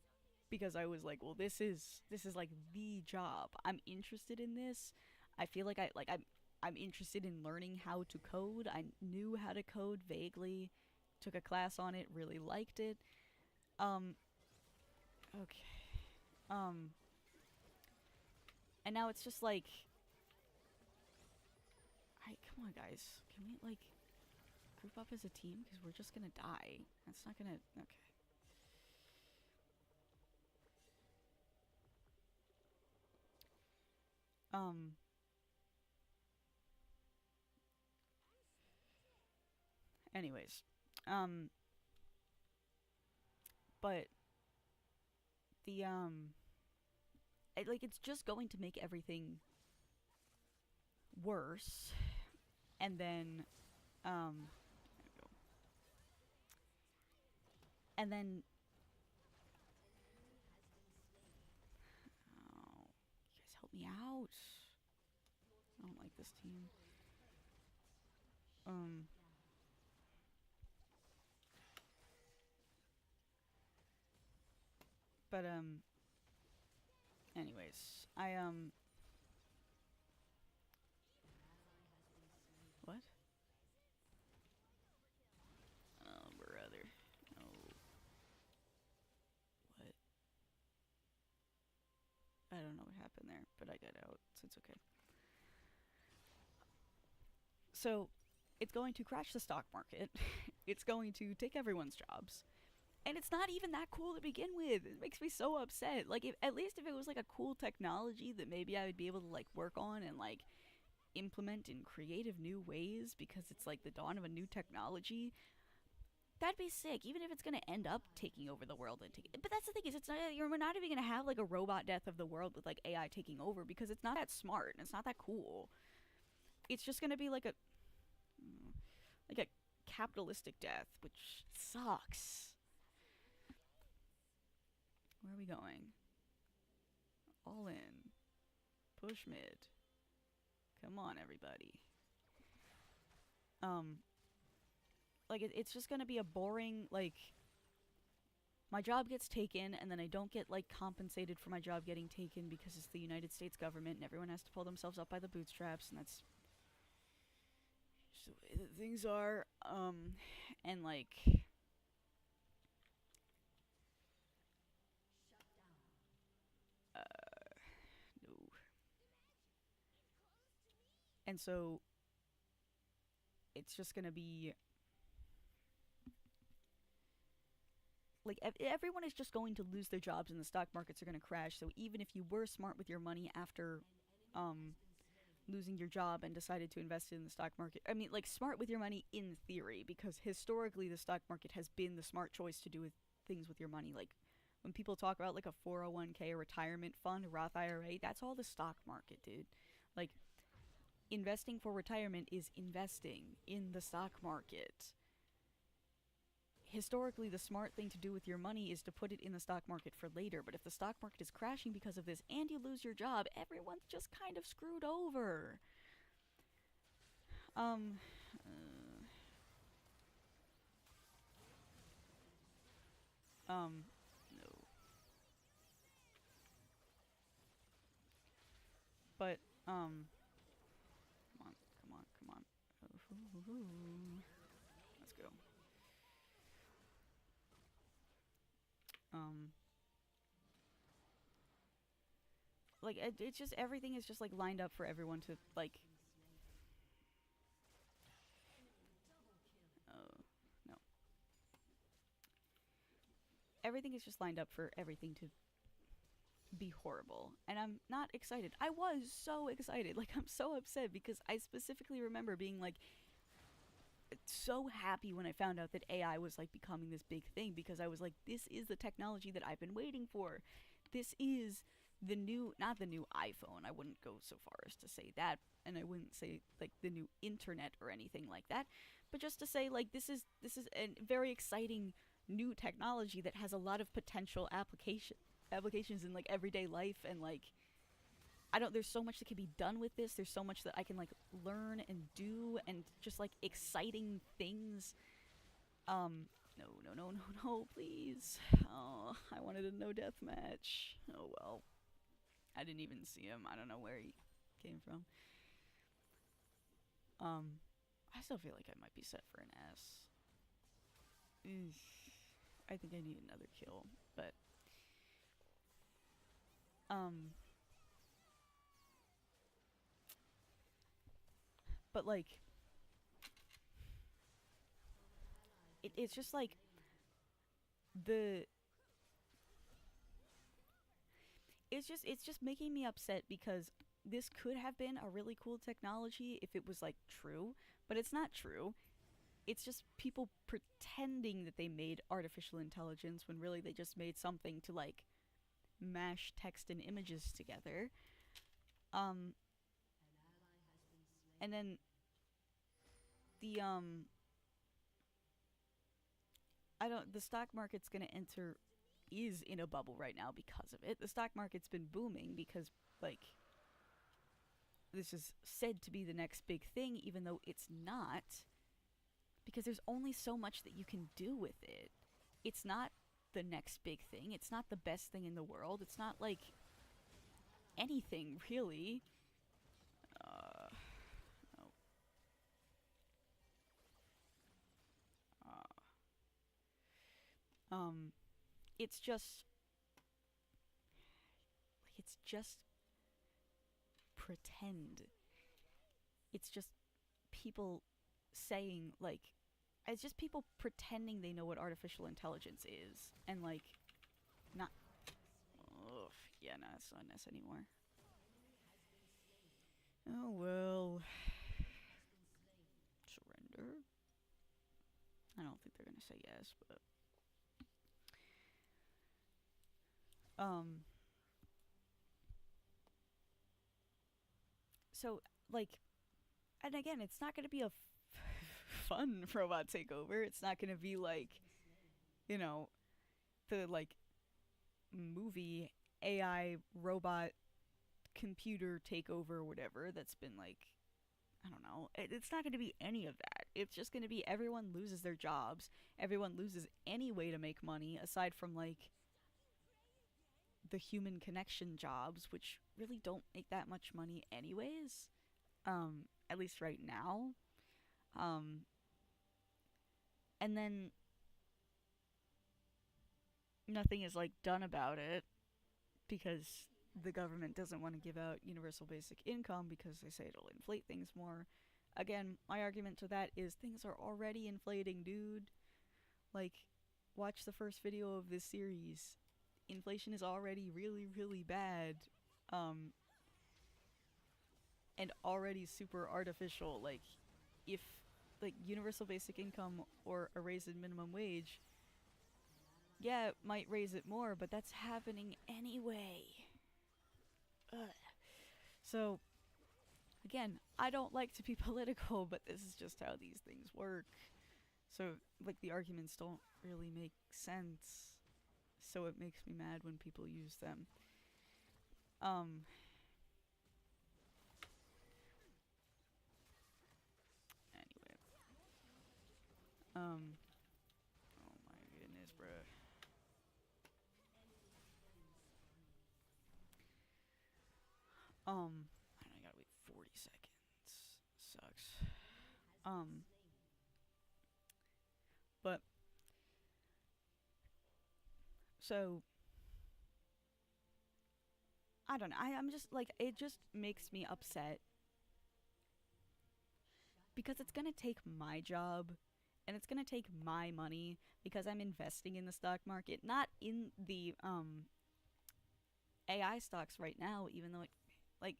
because I was like, well, this is like the job. I'm interested in this. I feel like I'm interested in learning how to code. I knew how to code vaguely. Took a class on it, really liked it. Um, okay. Um, and now it's just like, I come on, guys. Can we like group up as a team? Because we're just gonna die. That's not gonna. Okay. Um. Anyways. Um. But the like, it's just going to make everything worse, and then um, and then oh, you guys help me out. I don't like this team. Um. But anyways, what? Oh, brother. No. What? I don't know what happened there, but I got out, so it's okay. So, it's going to crash the stock market. It's going to take everyone's jobs. And it's not even that cool to begin with. It makes me so upset. Like, if, at least if it was like a cool technology that maybe I would be able to like work on and like implement in creative new ways because it's like the dawn of a new technology, that'd be sick. Even if it's gonna end up taking over the world and but that's the thing, is it's not, we're not even gonna have like a robot death of the world with like AI taking over, because it's not that smart and it's not that cool. It's just gonna be like a capitalistic death, which sucks. Where are we going? All in. Push mid. Come on, everybody. Um, like it's just gonna be a boring, like, my job gets taken and then I don't get like compensated for my job getting taken because it's the United States government and everyone has to pull themselves up by the bootstraps, and that's just the way that things are. And like, no. And so it's just gonna be like everyone is just going to lose their jobs and the stock markets are going to crash. So even if you were smart with your money after um losing your job and decided to invest in the stock market, I mean, like, smart with your money in theory, because historically the stock market has been the smart choice to do with things with your money. Like, when people talk about like a 401k, a retirement fund, a Roth IRA, that's all the stock market, dude. Like, investing for retirement is investing in the stock market. Historically, the smart thing to do with your money is to put it in the stock market for later. But if the stock market is crashing because of this and you lose your job, everyone's just kind of screwed over. Um, no. But, come on, come on, come on. Let's go. Um, like, it's just, everything is just like lined up for everyone to like. No, everything is just lined up for everything to be horrible, and I'm not excited. I was so excited, like, I'm so upset because I specifically remember being like so happy when I found out that AI was like becoming this big thing, because I was like, this is the technology that I've been waiting for. This is the new, not the new iPhone, I wouldn't go so far as to say that, and I wouldn't say like the new internet or anything like that, but just to say, like, this is a very exciting new technology that has a lot of potential applications in like everyday life, and like I don't there's so much that can be done with this. There's so much that I can like learn and do, and just like exciting things. No, no, no, no, no, please. Oh, I wanted a no death match. Oh well. I didn't even see him. I don't know where he came from. I still feel like I might be set for an S. I think I need another kill, but um but like it's just like the it's just making me upset because this could have been a really cool technology if it was like true, but it's not true. It's just people pretending that they made artificial intelligence when really they just made something to like mash text and images together. Um and then the I don't the stock market's going to enter is in a bubble right now because of it. The stock market's been booming because like this is said to be the next big thing, even though it's not, because there's only so much that you can do with it. It's not the next big thing. It's not the best thing in the world. It's not like anything really. No. Um, it's just it's just pretend. It's just people saying like it's just people pretending they know what artificial intelligence is, and like not. Ugh, yeah, no, it's not this anymore. Oh well, surrender. I don't think they're gonna say yes, but um. So like, and again, it's not gonna be a fun robot takeover. It's not gonna be like, you know, the like movie AI robot computer takeover or whatever that's been like I don't know. It's not going to be any of that. It's just going to be everyone loses their jobs. Everyone loses any way to make money aside from like the human connection jobs, which really don't make that much money anyways. At least right now. Um, and then nothing is like done about it because the government doesn't want to give out universal basic income because they say it'll inflate things more. Again, my argument to that is things are already inflating, dude. Like, watch the first video of this series. Inflation is already really, really bad. Um, and already super artificial. Like, if, like, universal basic income or a raise in minimum wage, yeah, it might raise it more, but that's happening anyway. Ugh. So, again, I don't like to be political, but this is just how these things work. So, like, the arguments don't really make sense. So it makes me mad when people use them. Um. Anyway. Oh my goodness, bruh. I gotta wait 40 seconds. Sucks. Um. But so I don't know. I'm just like it just makes me upset because it's gonna take my job and it's gonna take my money because I'm investing in the stock market, not in the AI stocks right now, even though it like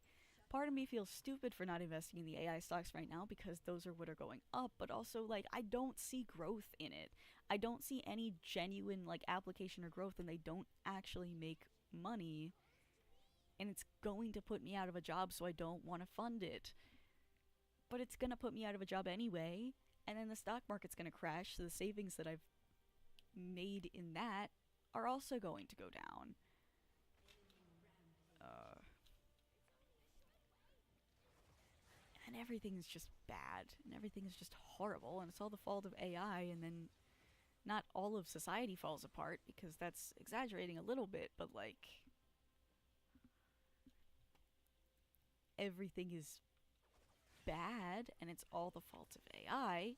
part of me feels stupid for not investing in the AI stocks right now because those are what are going up, but also like I don't see growth in it. I don't see any genuine like application or growth, and they don't actually make money, and it's going to put me out of a job, so I don't want to fund it. But it's going to put me out of a job anyway, and then the stock market's going to crash, so the savings that I've made in that are also going to go down. Uh, and everything's just bad, and everything's just horrible, and it's all the fault of AI, and then not all of society falls apart, because that's exaggerating a little bit, but like, everything is bad, and it's all the fault of AI,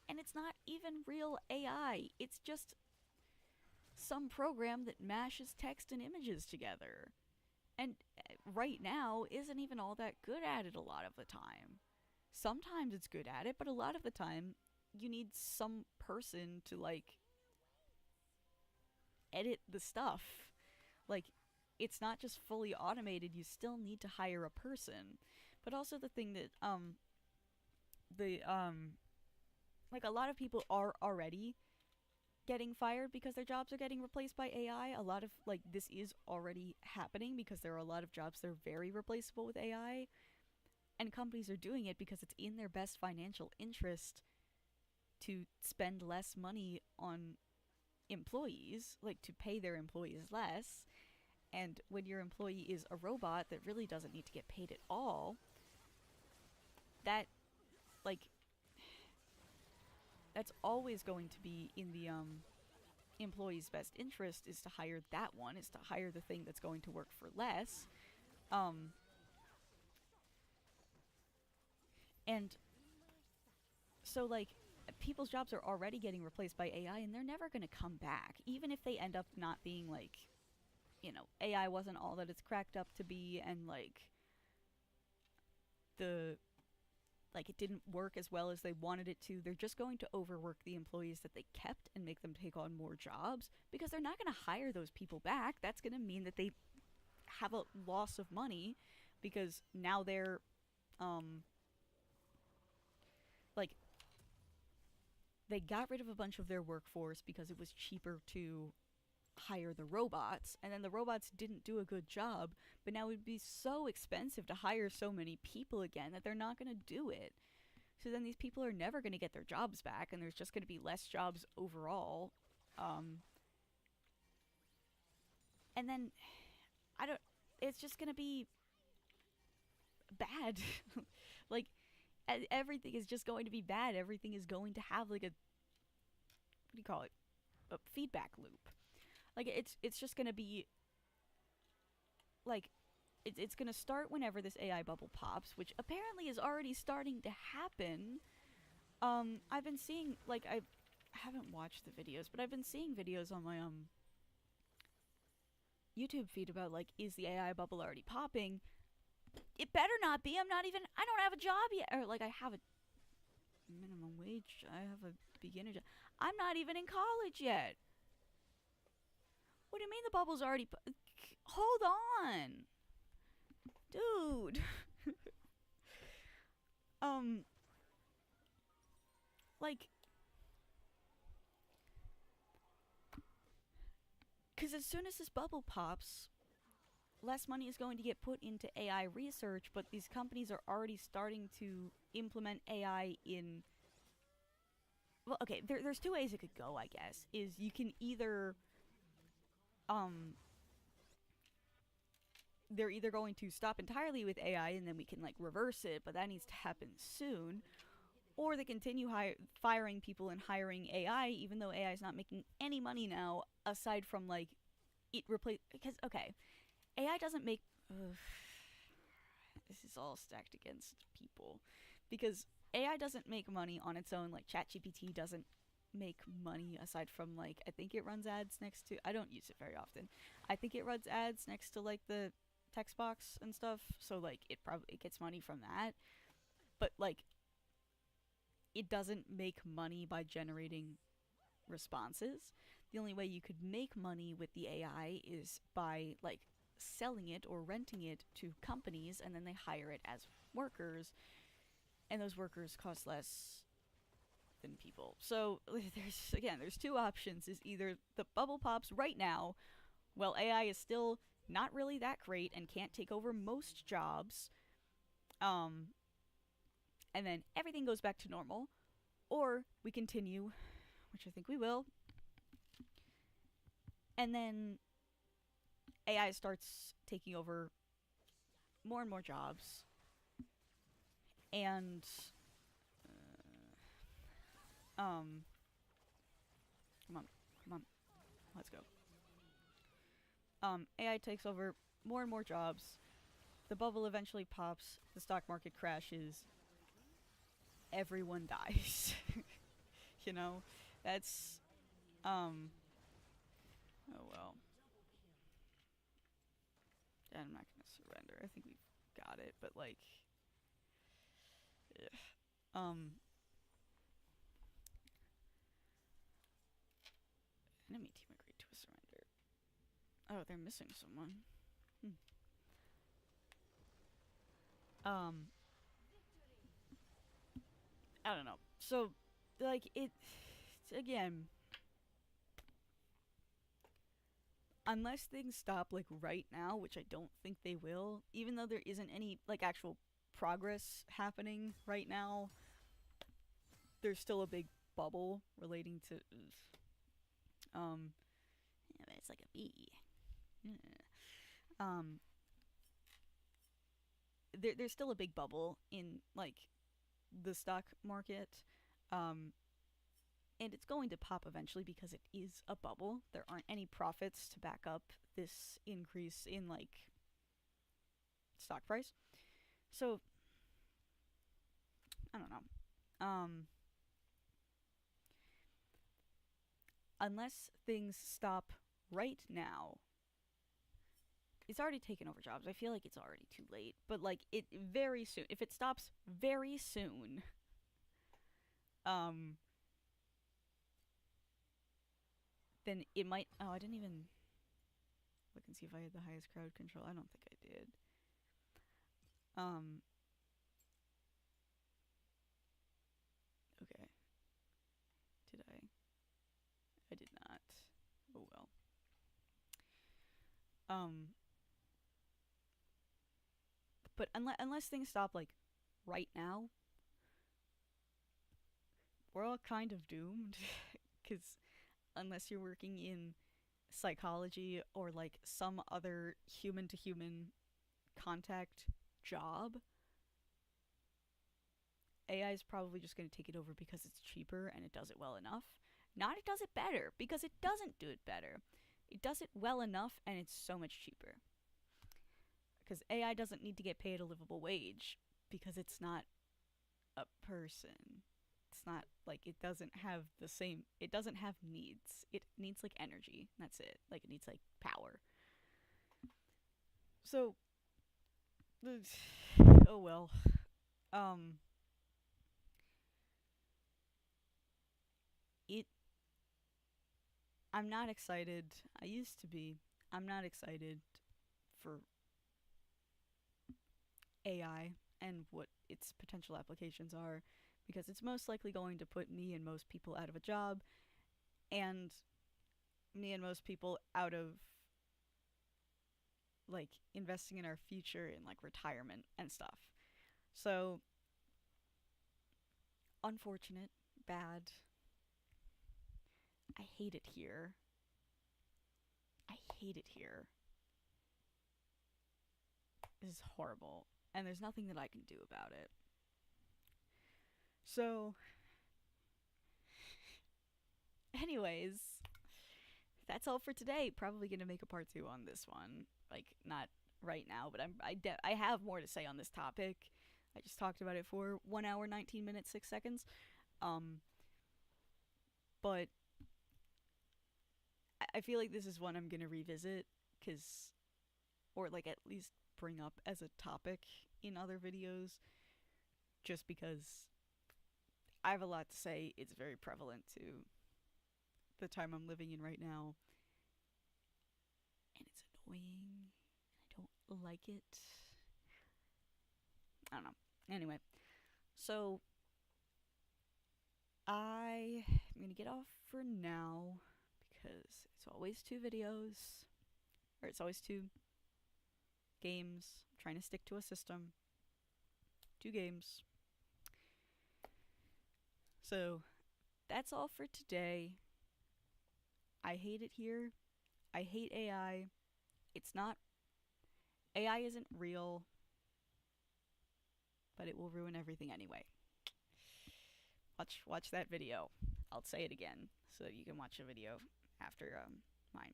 and it's not even real AI. It's just some program that mashes text and images together. And right now isn't even all that good at it a lot of the time. Sometimes it's good at it, but a lot of the time you need some person to like edit the stuff. Like, it's not just fully automated, you still need to hire a person. But also the thing that the like, a lot of people are already getting fired because their jobs are getting replaced by AI. A lot of, like, this is already happening because there are a lot of jobs that are very replaceable with AI, and companies are doing it because it's in their best financial interest to spend less money on employees, like to pay their employees less. And when your employee is a robot that really doesn't need to get paid at all, that, like, that's always going to be in the employee's best interest, is to hire that one, is to hire the thing that's going to work for less. And so, like, people's jobs are already getting replaced by AI, and they're never going to come back, even if they end up not being, like, you know, AI wasn't all that it's cracked up to be, and like it didn't work as well as they wanted it to. They're just going to overwork the employees that they kept and make them take on more jobs, because they're not going to hire those people back. That's going to mean that they have a loss of money, because now they're like, they got rid of a bunch of their workforce because it was cheaper to hire the robots, and then the robots didn't do a good job, but now it would be so expensive to hire so many people again that they're not going to do it. So then these people are never going to get their jobs back, and there's just going to be less jobs overall. And then I don't it's just going to be bad. Like, everything is just going to be bad. Everything is going to have like a, what do you call it, a feedback loop. Like, it's just gonna be like, it's gonna start whenever this AI bubble pops, which apparently is already starting to happen. I've been seeing, like, I haven't watched the videos, but I've been seeing videos on my YouTube feed about, like, is the AI bubble already popping? It better not be. I don't have a job yet, or like, I have a minimum wage. I have a beginner job. I'm not even in college yet. What do you mean the bubble's already... Hold on. Dude. Like... Because as soon as this bubble pops, less money is going to get put into AI research, but these companies are already starting to implement AI in... Well, okay, there's two ways it could go, I guess. Is you can either... they're either going to stop entirely with AI and then we can, like, reverse it, but that needs to happen soon, or they continue firing people and hiring AI, even though AI is not making any money now, aside from, like, it replace... Because, okay, AI doesn't make... this is all stacked against people, because AI doesn't make money on its own. Like, ChatGPT doesn't make money aside from, like, I think it runs ads next to... I don't use it very often. I think it runs ads next to, like, the text box and stuff, so, like, it gets money from that. But, like, it doesn't make money by generating responses. The only way you could make money with the AI is by, like, selling it or renting it to companies, and then they hire it as workers, and those workers cost less than people. So there's two options. Is either the bubble pops right now, well, AI is still not really that great and can't take over most jobs, and then everything goes back to normal, or we continue, which I think we will, And then AI starts taking over more and more jobs, and um, come on, come on, let's go. AI takes over more and more jobs. The bubble eventually pops. The stock market crashes. Everyone dies. You know, that's oh well. I'm not gonna surrender. I think we've got it, but like, ugh. Enemy team agreed to a surrender. Oh, they're missing someone. Um, I don't know. So, like, it again. Unless things stop like right now, which I don't think they will, even though there isn't any like actual progress happening right now, there's still a big bubble relating to um yeah, it's like a bee. Yeah. Um there's still a big bubble in like the stock market. Um and it's going to pop eventually because it is a bubble. There aren't any profits to back up this increase in like stock price. So I don't know. Unless things stop right now, it's already taken over jobs. I feel like it's already too late, but like it very soon. If it stops very soon, um, then it might. Oh, I didn't even look and see if I had the highest crowd control. I don't think I did. Um, okay. Did I? I did not. Oh well. Um, but unless things stop like right now, we're all kind of doomed. Because unless you're working in psychology or like some other human to human contact job, AI is probably just going to take it over because it's cheaper and it does it well enough. Not it does it better, because it doesn't do it better. It does it well enough and it's so much cheaper. Because AI doesn't need to get paid a livable wage because it's not a person. It's not like it doesn't have the same, it doesn't have needs. It needs like energy. That's it. Like it needs like power. So, oh well. Um, it I'm not excited. I used to be. I'm not excited for AI and what its potential applications are because it's most likely going to put me and most people out of a job and me and most people out of like investing in our future in like retirement and stuff. So, unfortunate, bad. I hate it here. I hate it here. This is horrible. And there's nothing that I can do about it. So, anyways, that's all for today. Probably gonna make a part 2 on this one. Like, not right now, but I have more to say on this topic. I just talked about it for 1 hour, 19 minutes, 6 seconds. Um, but I feel like this is one I'm gonna revisit, cause, or like at least bring up as a topic in other videos, just because I have a lot to say. It's very prevalent to the time I'm living in right now, and it's annoying, and I don't like it. I don't know. Anyway, so I'm gonna get off for now because it's always 2 videos, or it's always 2 games. I'm trying to stick to a system. 2 games. So that's all for today. I hate it here. I hate AI. It's not, AI isn't real, but it will ruin everything anyway. Watch that video. I'll say it again so that you can watch the video after mine.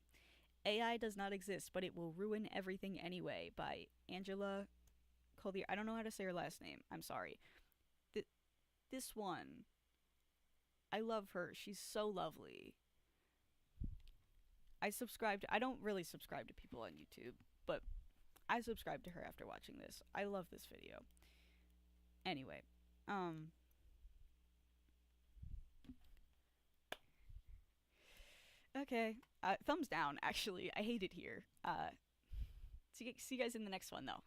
AI does not exist, but it will ruin everything anyway by Angela Collier. I don't know how to say her last name. I'm sorry. This one, I love her. She's so lovely. I don't really subscribe to people on YouTube, but I subscribed to her after watching this. I love this video. Anyway, okay. Thumbs down, actually. I hate it here. See you guys in the next one, though.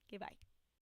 Okay, bye.